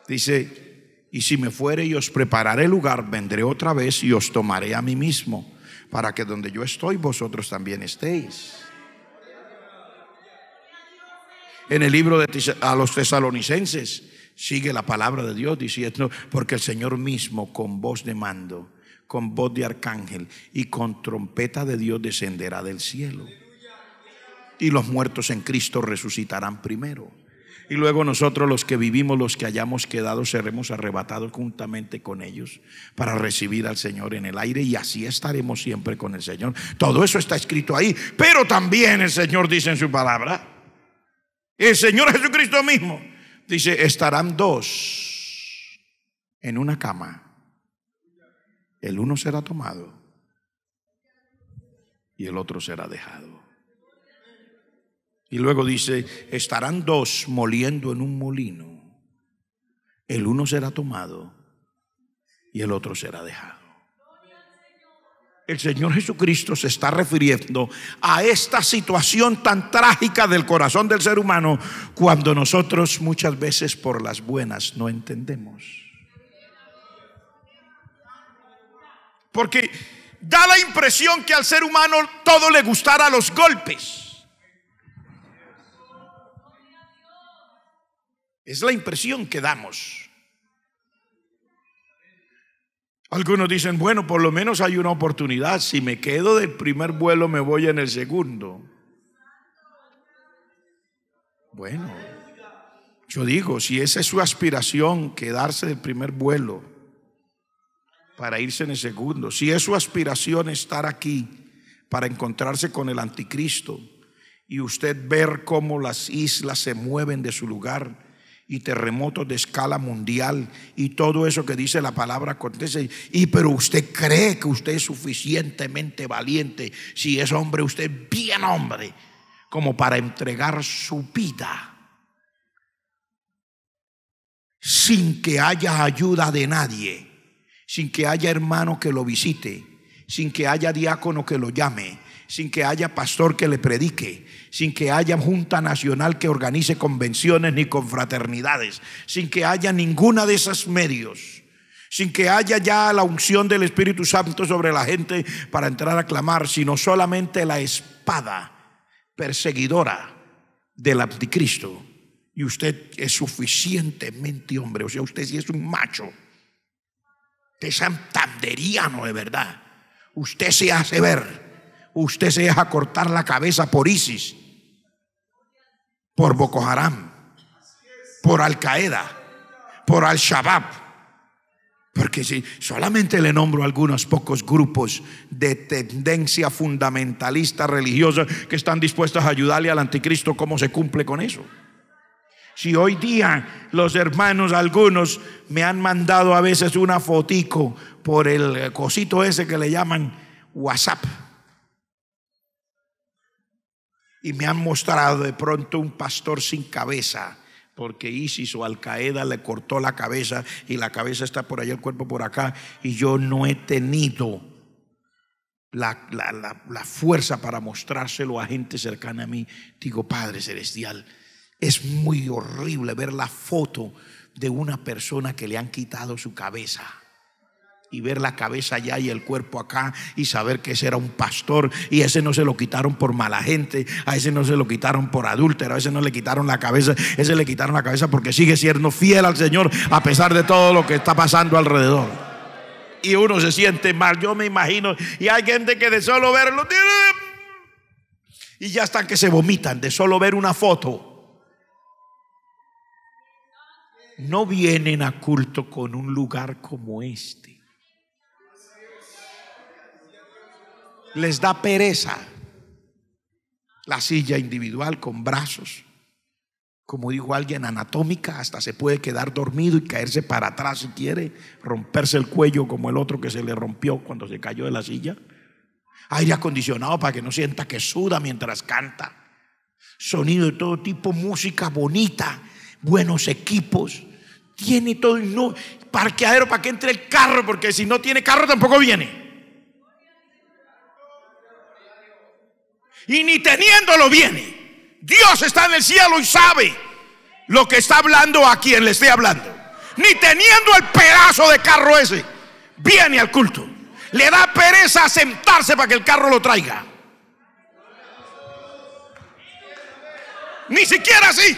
Speaker 1: Dice: y si me fuere y os prepararé lugar, vendré otra vez y os tomaré a mí mismo, para que donde yo estoy, vosotros también estéis. En el libro a los Tesalonicenses sigue la palabra de Dios diciendo: porque el Señor mismo, con voz de mando, con voz de arcángel y con trompeta de Dios, descenderá del cielo. Y los muertos en Cristo resucitarán primero. Y luego nosotros, los que vivimos, los que hayamos quedado, seremos arrebatados juntamente con ellos para recibir al Señor en el aire, y así estaremos siempre con el Señor. Todo eso está escrito ahí. Pero también el Señor dice en su palabra, el Señor Jesucristo mismo dice: estarán 2 en una cama, el uno será tomado y el otro será dejado. Y luego dice: estarán 2 moliendo en un molino, el uno será tomado y el otro será dejado. El Señor Jesucristo se está refiriendo a esta situación tan trágica del corazón del ser humano, cuando nosotros muchas veces por las buenas no entendemos. Porque da la impresión que al ser humano todo le gustara los golpes. Es la impresión que damos. Algunos dicen, bueno, por lo menos hay una oportunidad. Si me quedo del primer vuelo, me voy en el segundo. Bueno, yo digo, si esa es su aspiración, quedarse del primer vuelo para irse en el segundo, si es su aspiración estar aquí para encontrarse con el anticristo y usted ver cómo las islas se mueven de su lugar y terremotos de escala mundial y todo eso que dice la palabra acontece, pero usted cree que usted es suficientemente valiente, si es hombre, usted es bien hombre, como para entregar su vida sin que haya ayuda de nadie, sin que haya hermano que lo visite, sin que haya diácono que lo llame, sin que haya pastor que le predique, sin que haya junta nacional que organice convenciones ni confraternidades, sin que haya ninguna de esos medios, sin que haya ya la unción del Espíritu Santo sobre la gente para entrar a clamar, sino solamente la espada perseguidora del anticristo. Y usted es suficientemente hombre, o sea, usted sí es un macho, usted es santanderiano de verdad, usted se hace ver, usted se deja cortar la cabeza por ISIS, por Boko Haram, por Al Qaeda, por Al Shabaab. Porque si solamente le nombro algunos pocos grupos de tendencia fundamentalista religiosa que están dispuestos a ayudarle al anticristo, ¿cómo se cumple con eso? Si hoy día los hermanos, algunos me han mandado a veces una fotico por el cosito ese que le llaman WhatsApp, y me han mostrado de pronto un pastor sin cabeza, porque ISIS o Al Qaeda le cortó la cabeza y la cabeza está por allá, el cuerpo por acá, y yo no he tenido la fuerza para mostrárselo a gente cercana a mí. Digo, Padre Celestial, es muy horrible ver la foto de una persona que le han quitado su cabeza y ver la cabeza allá y el cuerpo acá y saber que ese era un pastor, y ese no se lo quitaron por mala gente, a ese no se lo quitaron por adúltero, a ese no le quitaron la cabeza, ese le quitaron la cabeza porque sigue siendo fiel al Señor a pesar de todo lo que está pasando alrededor. Y uno se siente mal, yo me imagino, y hay gente que de solo verlo y ya están que se vomitan de solo ver una foto. No vienen a culto con un lugar como este. Les da pereza la silla individual con brazos, como dijo alguien, anatómica, hasta se puede quedar dormido y caerse para atrás si quiere, romperse el cuello como el otro que se le rompió cuando se cayó de la silla. Aire acondicionado para que no sienta que suda mientras canta, sonido de todo tipo, música bonita, buenos equipos, tiene todo, no parqueadero para que entre el carro, porque si no tiene carro tampoco viene. Y ni teniéndolo viene. Dios está en el cielo y sabe lo que está hablando a quien le esté hablando. Ni teniendo el pedazo de carro ese, viene al culto. Le da pereza sentarse para que el carro lo traiga. Ni siquiera así.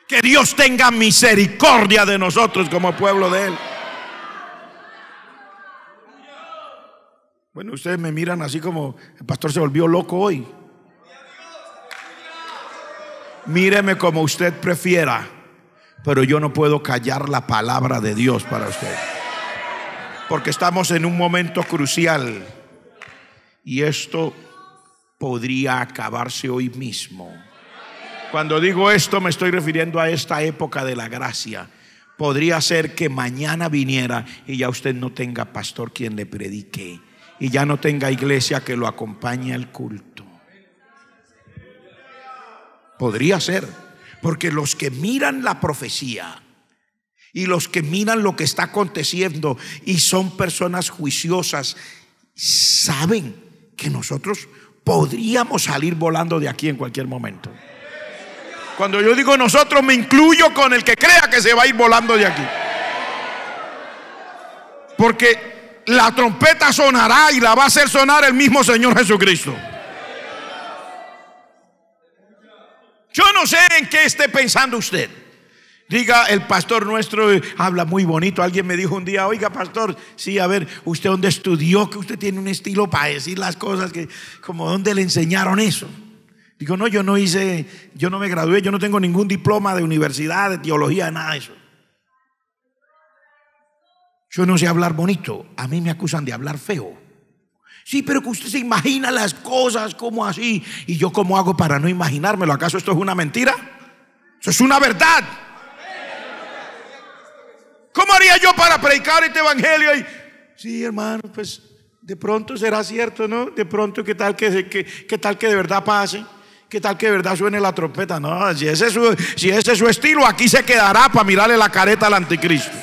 Speaker 1: Que Dios tenga misericordia de nosotros como pueblo de Él. Bueno, ustedes me miran así como el pastor se volvió loco hoy. Míreme como usted prefiera, pero yo no puedo callar la palabra de Dios para usted, porque estamos en un momento crucial y esto podría acabarse hoy mismo. Cuando digo esto me estoy refiriendo a esta época de la gracia. Podría ser que mañana viniera y ya usted no tenga pastor quien le predique y ya no tenga iglesia que lo acompañe al culto. Podría ser, porque los que miran la profecía y los que miran lo que está aconteciendo y son personas juiciosas saben que nosotros podríamos salir volando de aquí en cualquier momento. Cuando yo digo nosotros, me incluyo con el que crea que se va a ir volando de aquí. Porque la trompeta sonará y la va a hacer sonar el mismo Señor Jesucristo. Yo no sé en qué esté pensando usted. Diga, el pastor nuestro habla muy bonito. Alguien me dijo un día: oiga, pastor, sí, a ver, ¿usted dónde estudió? Que usted tiene un estilo para decir las cosas, que como dónde le enseñaron eso. Digo, no, yo no me gradué, yo no tengo ningún diploma de universidad, de teología, nada de eso. Yo no sé hablar bonito. A mí me acusan de hablar feo. Sí, pero que usted se imagina las cosas como así. ¿Y yo cómo hago para no imaginármelo? ¿Acaso esto es una mentira? Eso es una verdad. ¿Cómo haría yo para predicar este evangelio? Sí, hermano, pues de pronto será cierto, ¿no? De pronto, ¿qué tal que de verdad pase? ¿Qué tal que de verdad suene la trompeta? No, si ese es su estilo, aquí se quedará para mirarle la careta al anticristo.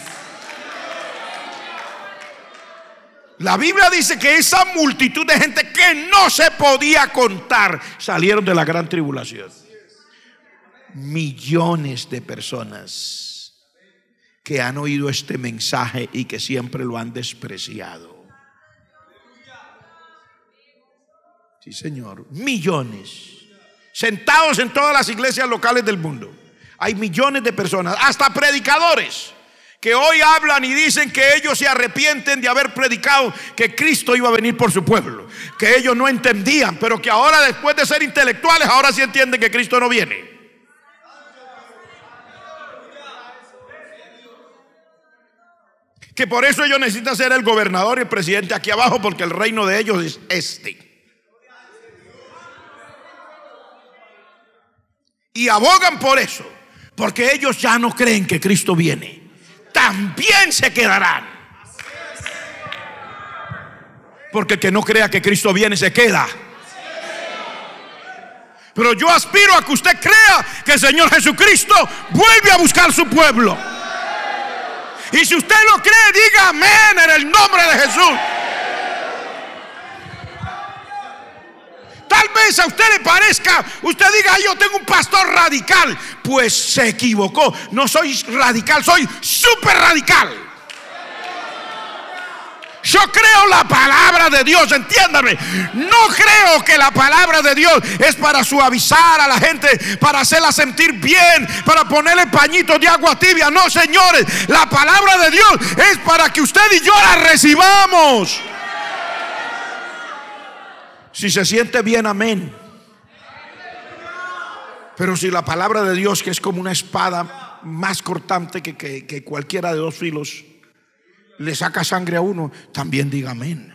Speaker 1: La Biblia dice que esa multitud de gente que no se podía contar salieron de la gran tribulación. Millones de personas que han oído este mensaje y que siempre lo han despreciado. Sí, Señor, millones. Sentados en todas las iglesias locales del mundo hay millones de personas, hasta predicadores, que hoy hablan y dicen que ellos se arrepienten de haber predicado que Cristo iba a venir por su pueblo, que ellos no entendían, pero que ahora, después de ser intelectuales, ahora sí entienden que Cristo no viene. Que por eso ellos necesitan ser el gobernador y el presidente aquí abajo, porque el reino de ellos es este. Y abogan por eso, porque ellos ya no creen que Cristo viene. También se quedarán. Porque el que no crea que Cristo viene se queda. Pero yo aspiro a que usted crea que el Señor Jesucristo vuelve a buscar su pueblo. Y si usted lo cree, diga amén en el nombre de Jesús. Tal vez a usted le parezca, usted diga: yo tengo un pastor radical. Pues se equivocó. No soy radical, soy súper radical. Yo creo la palabra de Dios, entiéndame. No creo que la palabra de Dios es para suavizar a la gente, para hacerla sentir bien, para ponerle pañitos de agua tibia. No, señores, la palabra de Dios es para que usted y yo la recibamos. Si se siente bien, amén. Pero si la palabra de Dios, que es como una espada más cortante que cualquiera de dos filos, le saca sangre a uno, también diga amén.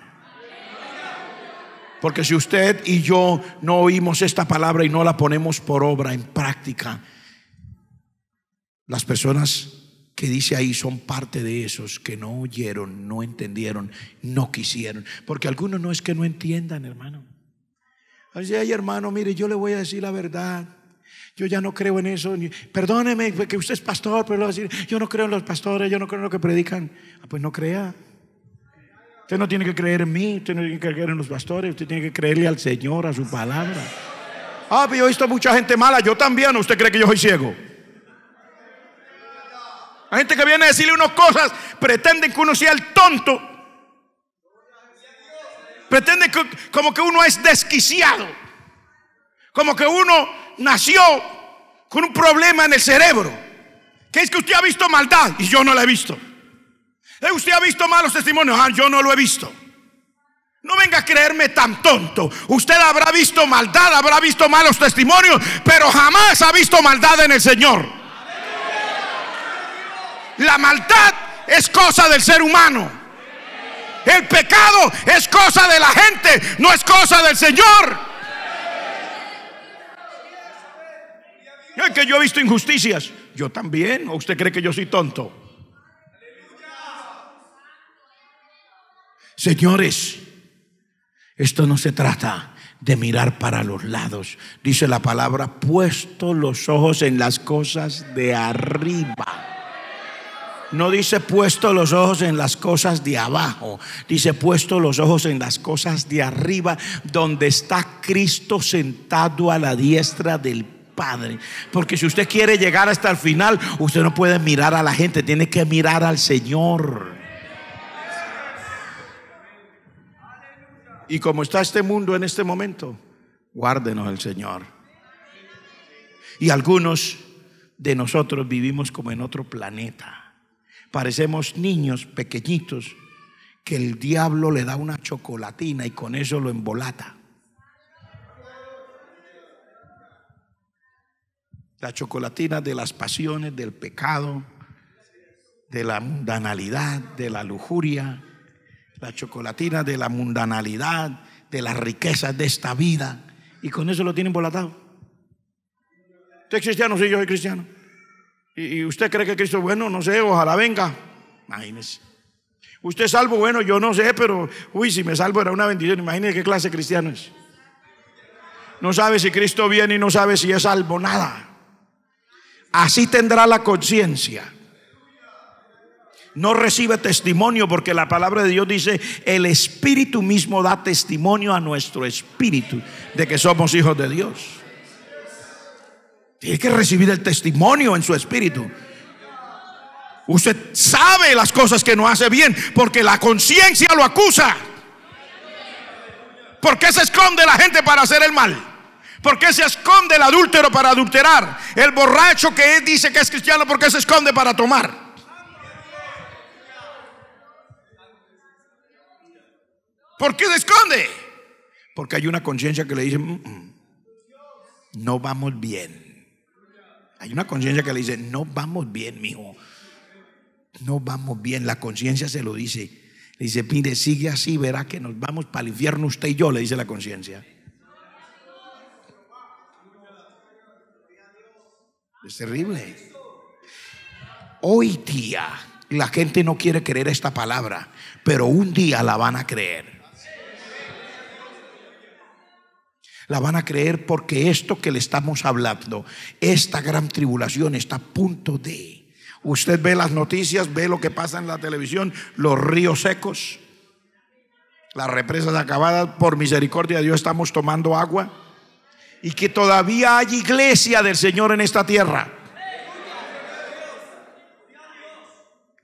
Speaker 1: Porque si usted y yo no oímos esta palabra y no la ponemos por obra, en práctica, las personas que dice ahí son parte de esos que no oyeron, no entendieron, no quisieron. Porque algunos no es que no entiendan, hermano. Así, ay, hermano, mire, yo le voy a decir la verdad. Yo ya no creo en eso. Perdóneme que usted es pastor, pero le voy a decir: yo no creo en los pastores, yo no creo en lo que predican. Pues no crea. Usted no tiene que creer en mí, usted no tiene que creer en los pastores, usted tiene que creerle al Señor, a su palabra. Pero yo he visto mucha gente mala. Yo también. ¿Usted cree que yo soy ciego? Hay gente que viene a decirle unas cosas, pretenden que uno sea el tonto, pretenden como que uno es desquiciado, como que uno nació con un problema en el cerebro, que es que usted ha visto maldad y yo no la he visto. Usted ha visto malos testimonios, yo no lo he visto. No venga a creerme tan tonto. Usted habrá visto maldad, habrá visto malos testimonios, pero jamás ha visto maldad en el Señor. La maldad es cosa del ser humano. El pecado es cosa de la gente, no es cosa del Señor. Es que yo he visto injusticias. Yo también. ¿O usted cree que yo soy tonto? Señores, esto no se trata de mirar para los lados. Dice la palabra: puesto los ojos en las cosas de arriba. No dice puesto los ojos en las cosas de abajo. Dice puesto los ojos en las cosas de arriba, donde está Cristo sentado a la diestra del Padre. Porque si usted quiere llegar hasta el final, usted no puede mirar a la gente, tiene que mirar al Señor. Y como está este mundo en este momento, guárdenos el Señor. Y algunos de nosotros vivimos como en otro planeta. Parecemos niños pequeñitos que el diablo le da una chocolatina y con eso lo embolata. La chocolatina de las pasiones, del pecado, de la mundanalidad, de la lujuria. La chocolatina de la mundanalidad, de las riquezas de esta vida. Y con eso lo tienen embolatado. ¿Usted es cristiano? Sí, yo soy cristiano. ¿Y usted cree que Cristo es bueno? No sé, ojalá venga. Imagínese. ¿Usted es salvo? Bueno, yo no sé, pero si me salvo era una bendición. Imagínese qué clase de cristiano es. No sabe si Cristo viene y no sabe si es salvo, nada. Así tendrá la conciencia. No recibe testimonio, porque la palabra de Dios dice: el Espíritu mismo da testimonio a nuestro espíritu de que somos hijos de Dios. Tiene que recibir el testimonio en su espíritu. Usted sabe las cosas que no hace bien porque la conciencia lo acusa. ¿Por qué se esconde la gente para hacer el mal? ¿Por qué se esconde el adúltero para adulterar? El borracho que dice que es cristiano, ¿por qué se esconde para tomar? ¿Por qué se esconde? Porque hay una conciencia que le dice: no vamos bien. Hay una conciencia que le dice: no vamos bien, mijo. No vamos bien. La conciencia se lo dice. Le dice: mire, sigue así, verá que nos vamos para el infierno usted y yo, le dice la conciencia. Es terrible. Hoy día la gente no quiere creer esta palabra, pero un día la van a creer. La van a creer porque esto que le estamos hablando, esta gran tribulación está a punto de... Usted ve las noticias, ve lo que pasa en la televisión, los ríos secos, las represas acabadas. Por misericordia de Dios estamos tomando agua. Y que todavía hay iglesia del Señor en esta tierra.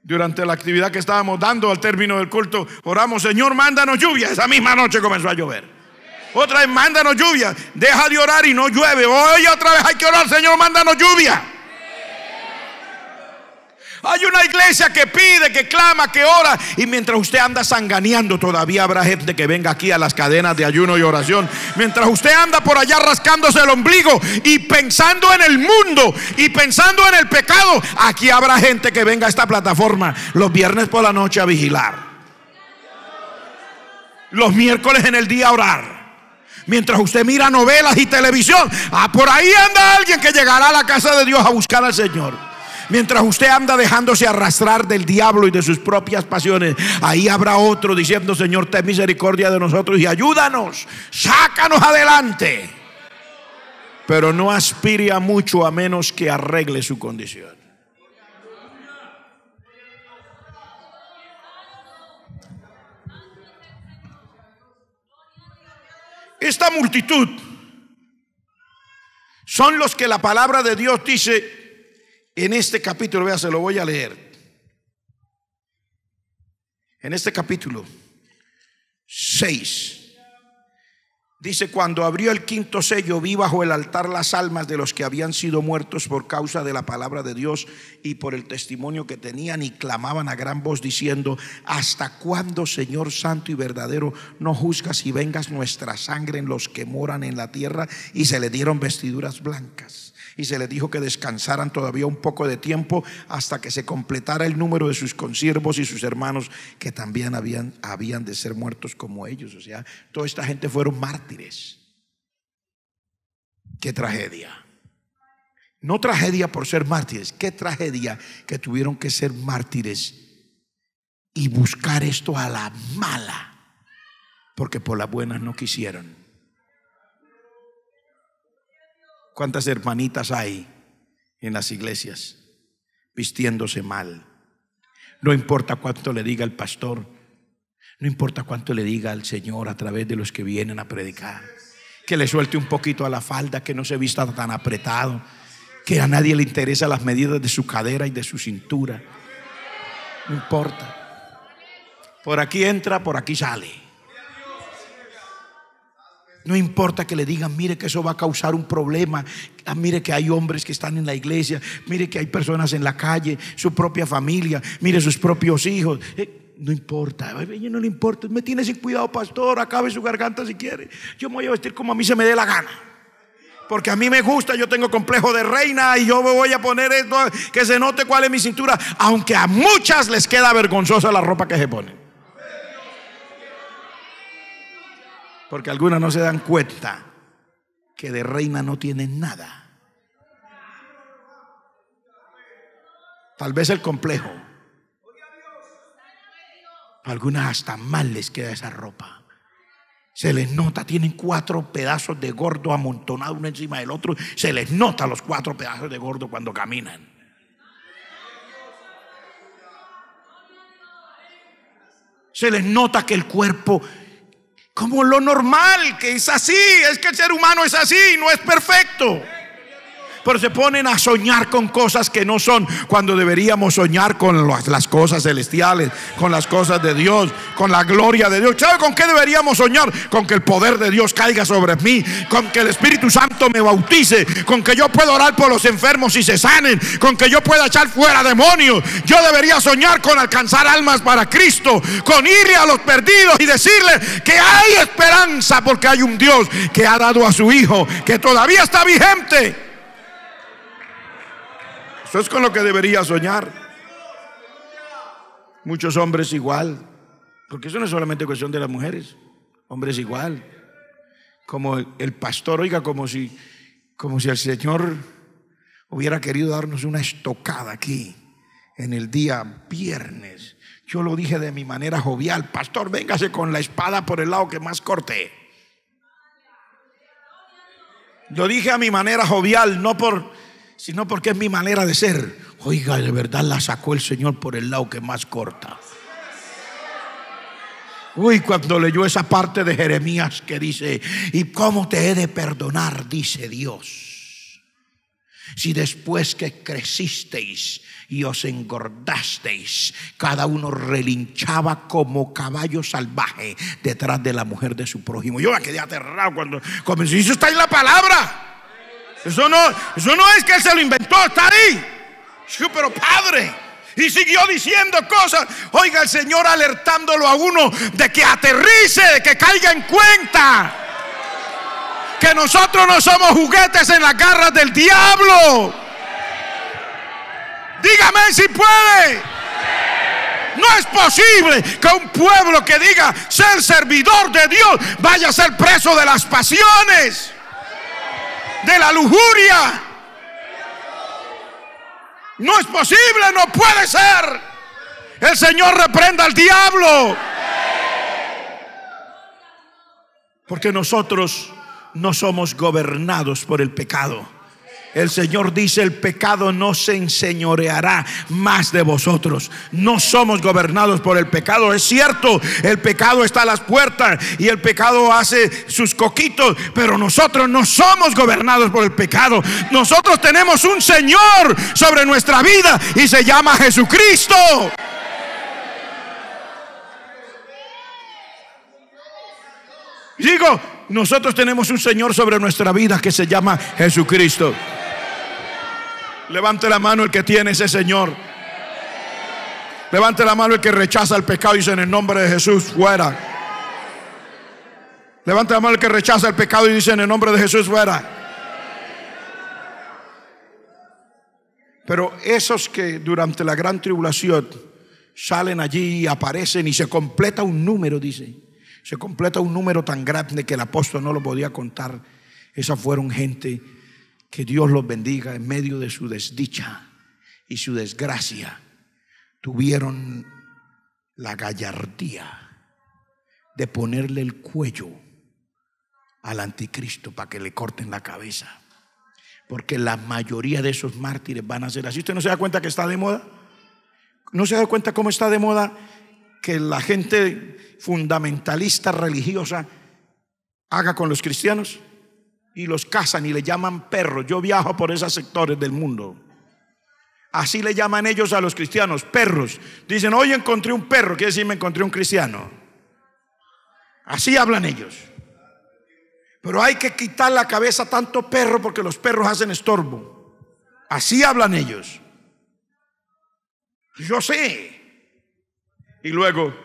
Speaker 1: Durante la actividad que estábamos dando al término del culto, oramos: Señor, mándanos lluvia. Esa misma noche comenzó a llover. Otra vez: mándanos lluvia. Deja de orar y no llueve. Hoy otra vez hay que orar: Señor, mándanos lluvia. Hay una iglesia que pide, que clama, que ora. Y mientras usted anda sanganeando, todavía habrá gente que venga aquí a las cadenas de ayuno y oración. Mientras usted anda por allá rascándose el ombligo y pensando en el mundo y pensando en el pecado, aquí habrá gente que venga a esta plataforma los viernes por la noche a vigilar, los miércoles en el día a orar. Mientras usted mira novelas y televisión, por ahí anda alguien que llegará a la casa de Dios a buscar al Señor. Mientras usted anda dejándose arrastrar del diablo y de sus propias pasiones, ahí habrá otro diciendo: Señor, ten misericordia de nosotros y ayúdanos, sácanos adelante. Pero no aspire a mucho a menos que arregle su condición. Esta multitud son los que la palabra de Dios dice en este capítulo. Vea, se lo voy a leer. En este capítulo 6 dice: cuando abrió el quinto sello, vi bajo el altar las almas de los que habían sido muertos por causa de la palabra de Dios y por el testimonio que tenían, y clamaban a gran voz diciendo: ¿hasta cuándo, Señor santo y verdadero, no juzgas y vengas nuestra sangre en los que moran en la tierra? Y se le dieron vestiduras blancas. Y se les dijo que descansaran todavía un poco de tiempo hasta que se completara el número de sus consiervos y sus hermanos, que también habían de ser muertos como ellos. O sea, toda esta gente fueron mártires. Qué tragedia. No tragedia por ser mártires, qué tragedia que tuvieron que ser mártires y buscar esto a la mala, porque por las buenas no quisieron. ¿Cuántas hermanitas hay en las iglesias vistiéndose mal? No importa cuánto le diga el pastor, no importa cuánto le diga al Señor a través de los que vienen a predicar, que le suelte un poquito a la falda, que no se vista tan apretado, que a nadie le interesa las medidas de su cadera y de su cintura. No importa. Por aquí entra, por aquí sale.
Speaker 2: No importa que le digan, mire que eso va a causar un problema. Mire que hay hombres que están en la iglesia. Mire que hay personas en la calle, su propia familia. Mire sus propios hijos. No importa, a ella no le importa. Me tiene sin cuidado, pastor. Acabe su garganta si quiere. Yo me voy a vestir como a mí se me dé la gana, porque a mí me gusta. Yo tengo complejo de reina y yo me voy a poner esto, que se note cuál es mi cintura. Aunque a muchas les queda vergonzosa la ropa que se ponen, porque algunas no se dan cuenta que de reina no tienen nada. Tal vez el complejo. A algunas hasta mal les queda esa ropa. Se les nota, tienen 4 pedazos de gordo amontonados uno encima del otro. Se les nota los 4 pedazos de gordo cuando caminan. Se les nota que el cuerpo, como lo normal, que es así, es que el ser humano es así, no es perfecto. Pero se ponen a soñar con cosas que no son, cuando deberíamos soñar con las cosas celestiales, con las cosas de Dios, con la gloria de Dios. ¿Sabe con qué deberíamos soñar? Con que el poder de Dios caiga sobre mí, con que el Espíritu Santo me bautice, con que yo pueda orar por los enfermos y se sanen, con que yo pueda echar fuera demonios. Yo debería soñar con alcanzar almas para Cristo, con irle a los perdidos y decirle que hay esperanza, porque hay un Dios que ha dado a su Hijo, que todavía está vigente. Eso es con lo que debería soñar. Muchos hombres igual, porque eso no es solamente cuestión de las mujeres. Hombres igual, como el pastor, oiga, como si el Señor hubiera querido darnos una estocada aquí en el día viernes. Yo lo dije de mi manera jovial: pastor, véngase con la espada por el lado que más corte. Lo dije a mi manera jovial, sino porque es mi manera de ser. Oiga, de verdad la sacó el Señor por el lado que más corta. Uy, cuando leyó esa parte de Jeremías que dice: ¿y cómo te he de perdonar? Dice Dios, si después que crecisteis y os engordasteis, cada uno relinchaba como caballo salvaje detrás de la mujer de su prójimo. Yo me quedé aterrado cuando comenzó. Eso está en la palabra. Eso no es que él se lo inventó, está ahí. Pero padre, y siguió diciendo cosas. Oiga, el Señor alertándolo a uno de que aterrice, de que caiga en cuenta que nosotros no somos juguetes en las garras del diablo. Dígame si puede. No es posible que un pueblo que diga ser servidor de Dios vaya a ser preso de las pasiones, de la lujuria. No es posible, no puede ser. El Señor reprenda al diablo, porque nosotros no somos gobernados por el pecado. El Señor dice: el pecado no se enseñoreará más de vosotros. No somos gobernados por el pecado. Es cierto, el pecado está a las puertas y el pecado hace sus coquitos, pero nosotros no somos gobernados por el pecado. Nosotros tenemos un Señor sobre nuestra vida y se llama Jesucristo. Digo, nosotros tenemos un Señor sobre nuestra vida que se llama Jesucristo. Levante la mano el que tiene ese Señor. Levante la mano el que rechaza el pecado y dice: en el nombre de Jesús, fuera. Levante la mano el que rechaza el pecado y dice: en el nombre de Jesús, fuera. Pero esos que durante la gran tribulación salen allí y aparecen y se completa un número, dice. Se completa un número tan grande que el apóstol no lo podía contar. Esas fueron gente que Dios los bendiga, en medio de su desdicha y su desgracia, tuvieron la gallardía de ponerle el cuello al anticristo para que le corten la cabeza. Porque la mayoría de esos mártires van a ser así. ¿Usted no se da cuenta que está de moda? ¿No se da cuenta cómo está de moda que la gente fundamentalista religiosa haga con los cristianos? Y los cazan y le llaman perros. Yo viajo por esos sectores del mundo. Así le llaman ellos a los cristianos, perros. Dicen: hoy encontré un perro, quiere decir me encontré un cristiano. Así hablan ellos. Pero hay que quitar la cabeza a tanto perro porque los perros hacen estorbo. Así hablan ellos. Yo sé. Y luego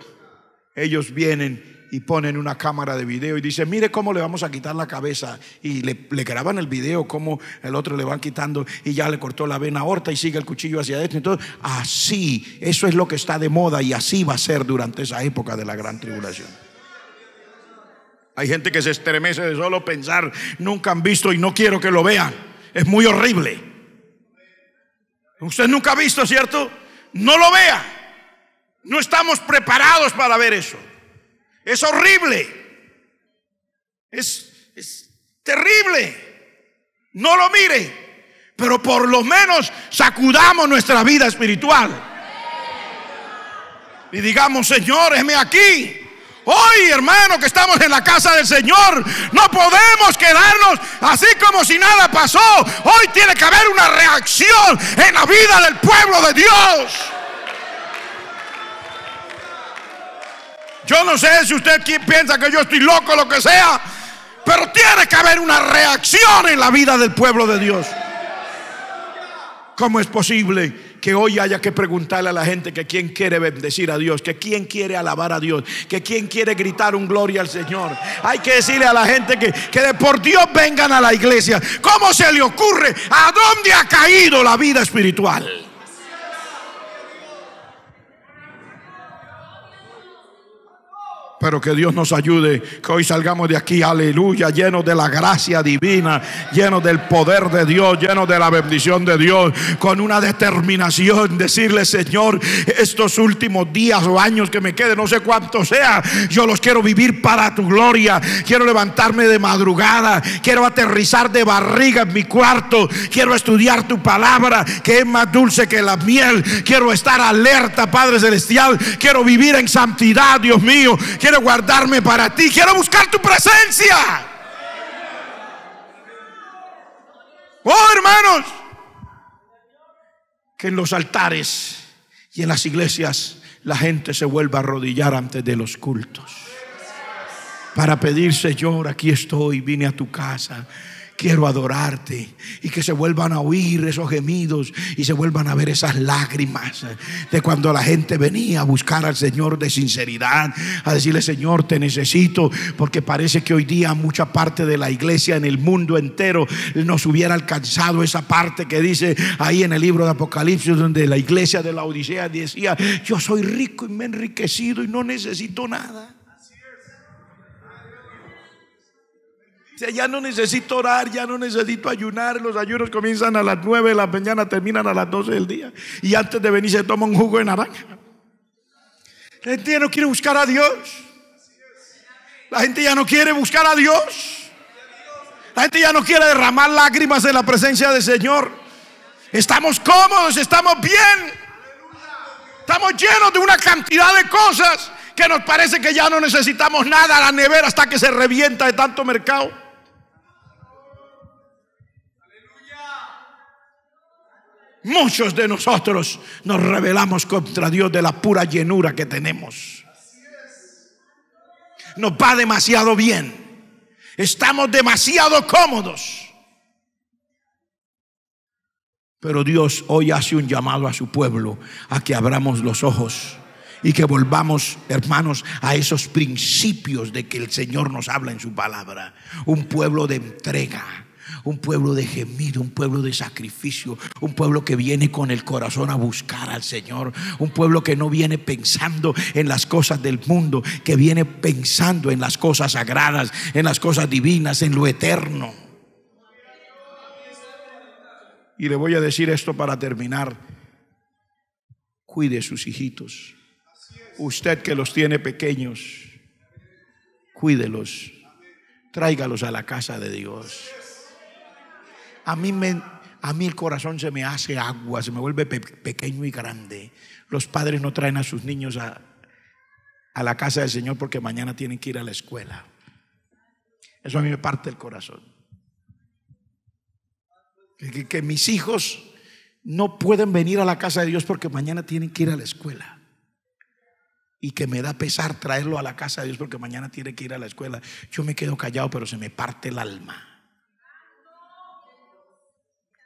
Speaker 2: ellos vienen y ponen una cámara de video y dicen: mire cómo le vamos a quitar la cabeza. Y le graban el video cómo el otro le van quitando y ya le cortó la vena aorta y sigue el cuchillo hacia adentro. Entonces, así, eso es lo que está de moda y así va a ser durante esa época de la gran tribulación. Hay gente que se estremece de solo pensar. Nunca han visto y no quiero que lo vean. Es muy horrible. Usted nunca ha visto, ¿cierto? No lo vea. No estamos preparados para ver eso. Es horrible. Es terrible. No lo mire. Pero por lo menos sacudamos nuestra vida espiritual y digamos: Señor, heme aquí. Hoy, hermano, que estamos en la casa del Señor, no podemos quedarnos así como si nada pasó. Hoy tiene que haber una reacción en la vida del pueblo de Dios. Yo no sé si usted piensa que yo estoy loco o lo que sea, pero tiene que haber una reacción en la vida del pueblo de Dios. ¿Cómo es posible que hoy haya que preguntarle a la gente que quién quiere bendecir a Dios, que quién quiere alabar a Dios, que quién quiere gritar un gloria al Señor? Hay que decirle a la gente que de por Dios vengan a la iglesia. ¿Cómo se le ocurre? ¿A dónde ha caído la vida espiritual? Pero que Dios nos ayude, que hoy salgamos de aquí, aleluya, llenos de la gracia divina, llenos del poder de Dios, llenos de la bendición de Dios, con una determinación, decirle: Señor, estos últimos días o años que me queden, no sé cuánto sea, yo los quiero vivir para tu gloria. Quiero levantarme de madrugada, quiero aterrizar de barriga en mi cuarto, quiero estudiar tu palabra, que es más dulce que la miel. Quiero estar alerta, Padre Celestial. Quiero vivir en santidad, Dios mío. Quiero guardarme para ti. Quiero buscar tu presencia. Oh, hermanos, que en los altares y en las iglesias la gente se vuelva a arrodillar antes de los cultos para pedir: Señor, aquí estoy, vine a tu casa, quiero adorarte. Y que se vuelvan a oír esos gemidos y se vuelvan a ver esas lágrimas de cuando la gente venía a buscar al Señor de sinceridad, a decirle: Señor, te necesito. Porque parece que hoy día mucha parte de la iglesia en el mundo entero nos hubiera alcanzado esa parte que dice ahí en el libro de Apocalipsis, donde la iglesia de la Odisea decía: yo soy rico y me he enriquecido y no necesito nada. Ya no necesito orar, ya no necesito ayunar. Los ayunos comienzan a las 9 de la mañana, terminan a las 12 del día, y antes de venir se toma un jugo de naranja. La gente ya no quiere buscar a Dios. La gente ya no quiere buscar a Dios. La gente ya no quiere derramar lágrimas en la presencia del Señor. Estamos cómodos, estamos bien, estamos llenos de una cantidad de cosas que nos parece que ya no necesitamos nada. La nevera está que se revienta de tanto mercado. Muchos de nosotros nos rebelamos contra Dios de la pura llenura que tenemos. Nos va demasiado bien, estamos demasiado cómodos. Pero Dios hoy hace un llamado a su pueblo a que abramos los ojos y que volvamos, hermanos, a esos principios de que el Señor nos habla en su palabra. Un pueblo de entrega, un pueblo de gemido, un pueblo de sacrificio, un pueblo que viene con el corazón a buscar al Señor, un pueblo que no viene pensando en las cosas del mundo, que viene pensando en las cosas sagradas, en las cosas divinas, en lo eterno. Y le voy a decir esto para terminar: cuide sus hijitos. Usted que los tiene pequeños, cuídelos, tráigalos a la casa de Dios. A mí el corazón se me hace agua, se me vuelve pequeño y grande. Los padres no traen a sus niños a la casa del Señor porque mañana tienen que ir a la escuela. Eso a mí me parte el corazón. Que mis hijos no pueden venir a la casa de Dios porque mañana tienen que ir a la escuela. y que me da pesar traerlo a la casa de Dios porque mañana tiene que ir a la escuela. Yo me quedo callado, pero se me parte el alma.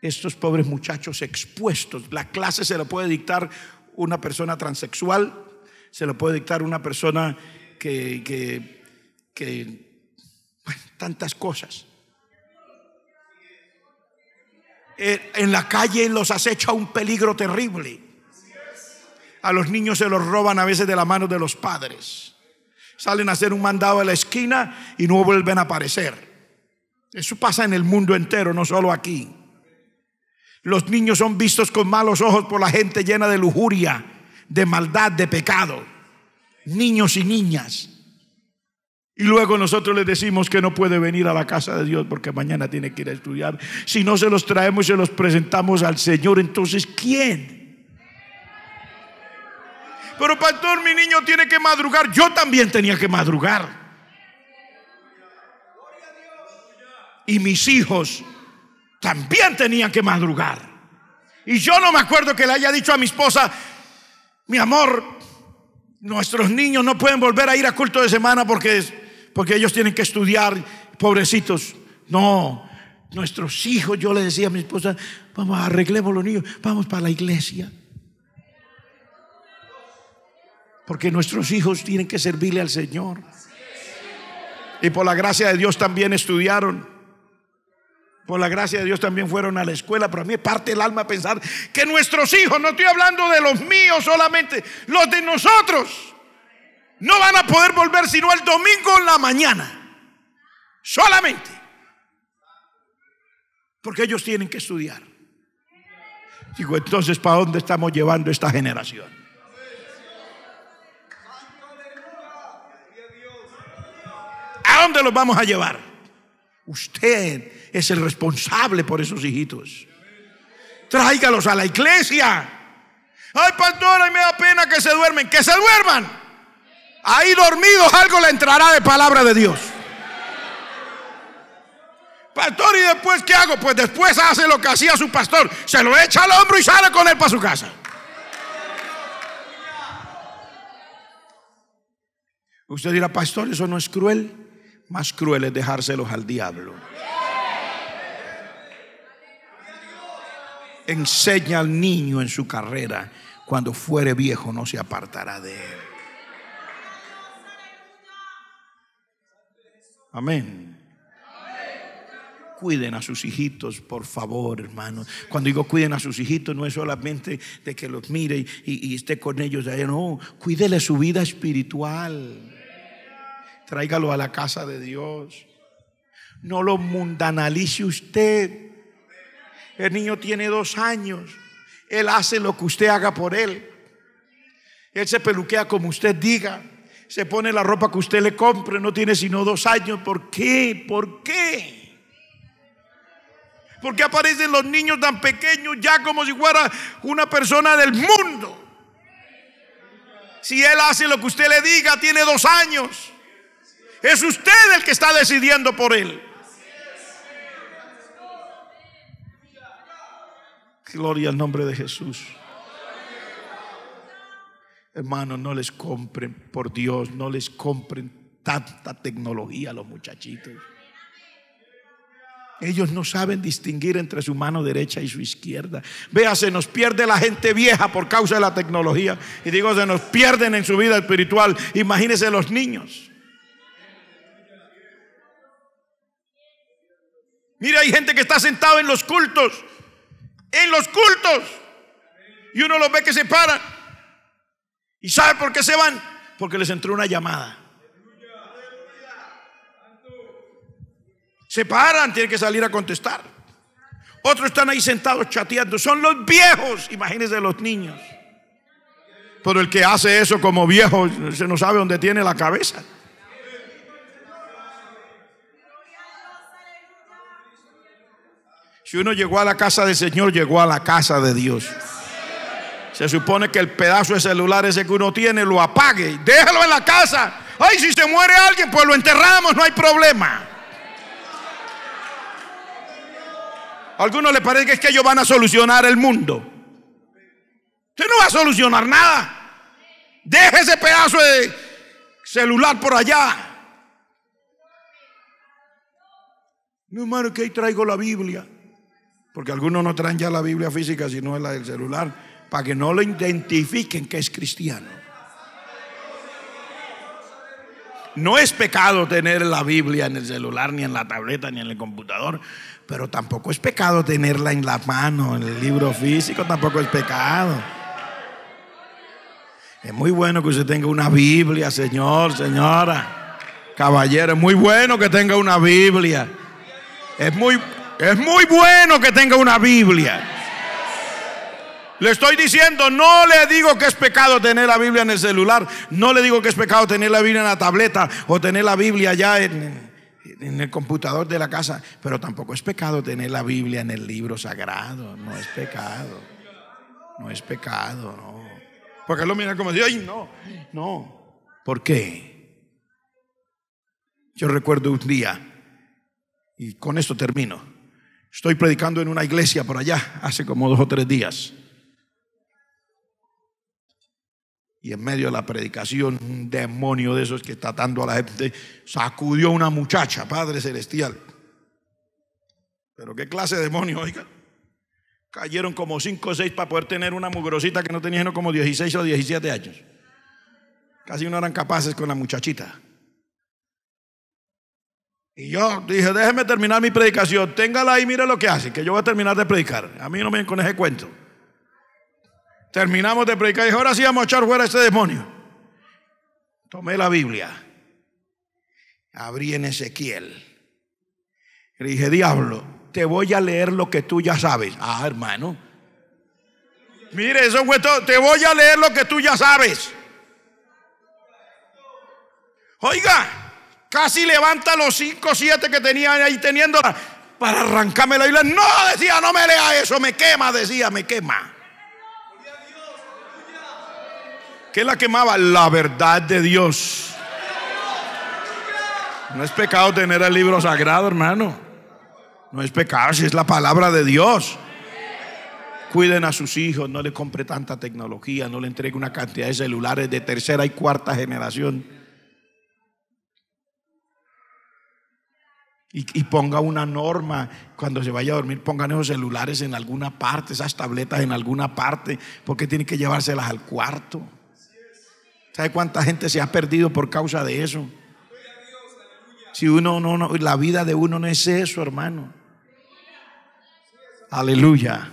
Speaker 2: Estos pobres muchachos expuestos. La clase se la puede dictar una persona transexual, se la puede dictar una persona que bueno, tantas cosas. En la calle los acecha un peligro terrible. A los niños se los roban a veces de la mano de los padres. Salen a hacer un mandado a la esquina y no vuelven a aparecer. Eso pasa en el mundo entero, no solo aquí. Los niños son vistos con malos ojos por la gente llena de lujuria, de maldad, de pecado. Niños y niñas. Y luego nosotros les decimos que no puede venir a la casa de Dios porque mañana tiene que ir a estudiar. Si no se los traemos y se los presentamos al Señor, entonces ¿quién? Pero pastor, mi niño tiene que madrugar. Yo también tenía que madrugar. Y mis hijos también tenían que madrugar. Y yo no me acuerdo que le haya dicho a mi esposa: mi amor, nuestros niños no pueden volver a ir a culto de semana porque ellos tienen que estudiar, pobrecitos. No, nuestros hijos, yo le decía a mi esposa: vamos, arreglemos los niños, vamos para la iglesia. Porque nuestros hijos tienen que servirle al Señor. Y por la gracia de Dios también estudiaron. Por la gracia de Dios también fueron a la escuela. Pero a mí me parte el alma pensar que nuestros hijos, no estoy hablando de los míos solamente, los de nosotros, no van a poder volver sino el domingo en la mañana. Solamente. Porque ellos tienen que estudiar. Digo, entonces, ¿para dónde estamos llevando esta generación? ¿A dónde los vamos a llevar? Usted es el responsable por esos hijitos. Tráigalos a la iglesia. Ay, pastor, ay, me da pena que se duermen. Que se duerman. Ahí dormidos algo le entrará de palabra de Dios. Pastor, ¿y después qué hago? Pues después hace lo que hacía su pastor. Se lo echa al hombro y sale con él para su casa. Usted dirá: pastor, ¿eso no es cruel? Más cruel es dejárselos al diablo. Enseña al niño en su carrera, cuando fuere viejo no se apartará de él. Amén. Cuiden a sus hijitos, por favor, hermanos. Cuando digo cuiden a sus hijitos, no es solamente de que los mire y esté con ellos allá. No, cuídele su vida espiritual. Tráigalo a la casa de Dios. No lo mundanalice usted. El niño tiene 2 años. Él hace lo que usted haga por él. Él se peluquea como usted diga. Se pone la ropa que usted le compre. No tiene sino 2 años. ¿Por qué? ¿Por qué? ¿Por qué aparecen los niños tan pequeños ya como si fuera una persona del mundo? Si él hace lo que usted le diga, tiene 2 años. Es usted el que está decidiendo por él. Gloria al nombre de Jesús. Hermanos, no les compren, por Dios, no les compren tanta tecnología a los muchachitos. Ellos no saben distinguir entre su mano derecha y su izquierda. Vea, se nos pierde la gente vieja por causa de la tecnología. Y digo, se nos pierden en su vida espiritual. Imagínense los niños. Mira, hay gente que está sentado en los cultos. En los cultos. Y uno los ve que se paran. ¿Y sabe por qué se van? Porque les entró una llamada. Se paran, tienen que salir a contestar. Otros están ahí sentados chateando. Son los viejos. Imagínense los niños. Pero el que hace eso como viejo, se no sabe dónde tiene la cabeza. Si uno llegó a la casa del Señor, llegó a la casa de Dios. Se supone que el pedazo de celular ese que uno tiene lo apague. Déjalo en la casa. Ay, si se muere alguien, pues lo enterramos, no hay problema. A algunos les parece que es que ellos van a solucionar el mundo. Usted no va a solucionar nada. Deje ese pedazo de celular por allá. No, hermano, que ahí traigo la Biblia. Porque algunos no traen ya la Biblia física, sino la del celular, para que no lo identifiquen que es cristiano. No es pecado tener la Biblia en el celular, ni en la tableta, ni en el computador, pero tampoco es pecado tenerla en la mano, en el libro físico, tampoco es pecado. Es muy bueno que usted tenga una Biblia, señor, señora, caballero, es muy bueno que tenga una Biblia. Es muy bueno que tenga una Biblia. Le estoy diciendo, no le digo que es pecado tener la Biblia en el celular, no le digo que es pecado tener la Biblia en la tableta o tener la Biblia ya en el computador de la casa, pero tampoco es pecado tener la Biblia en el libro sagrado. No es pecado. No es pecado, no. Porque él lo mira como si, ay, no. ¿Por qué? Yo recuerdo un día, y con esto termino. Estoy predicando en una iglesia por allá hace como 2 o 3 días. Y en medio de la predicación, un demonio de esos que está atando a la gente sacudió a una muchacha, Padre Celestial. Pero qué clase de demonio, oiga. Cayeron como 5 o 6 para poder tener una mugrosita que no tenía sino como 16 o 17 años. Casi no eran capaces con la muchachita. Y yo dije, déjeme terminar mi predicación, téngala ahí, mire lo que hace, que yo voy a terminar de predicar. A mí no me ven con ese cuento. Terminamos de predicar y dije, ahora sí vamos a echar fuera a este demonio. Tomé la Biblia, abrí en Ezequiel. Le dije, diablo, te voy a leer lo que tú ya sabes. Ah, hermano, mire, eso fue todo. Te voy a leer lo que tú ya sabes. Oiga, casi levanta los 5 o 7 que tenía ahí teniéndola para arrancarme la Biblia. No, decía, no me lea eso, me quema, decía, me quema. ¿Qué la quemaba? La verdad de Dios. No es pecado tener el libro sagrado, hermano. No es pecado si es la palabra de Dios. Cuiden a sus hijos, no le compre tanta tecnología, no le entregue una cantidad de celulares de 3ª y 4ª generación. Y ponga una norma cuando se vaya a dormir, pongan esos celulares en alguna parte, esas tabletas en alguna parte, porque tienen que llevárselas al cuarto. ¿Sabe cuánta gente se ha perdido por causa de eso? Si uno no, la vida de uno no es eso, hermano. Aleluya.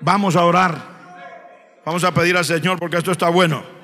Speaker 2: Vamos a orar. Vamos a pedir al Señor porque esto está bueno.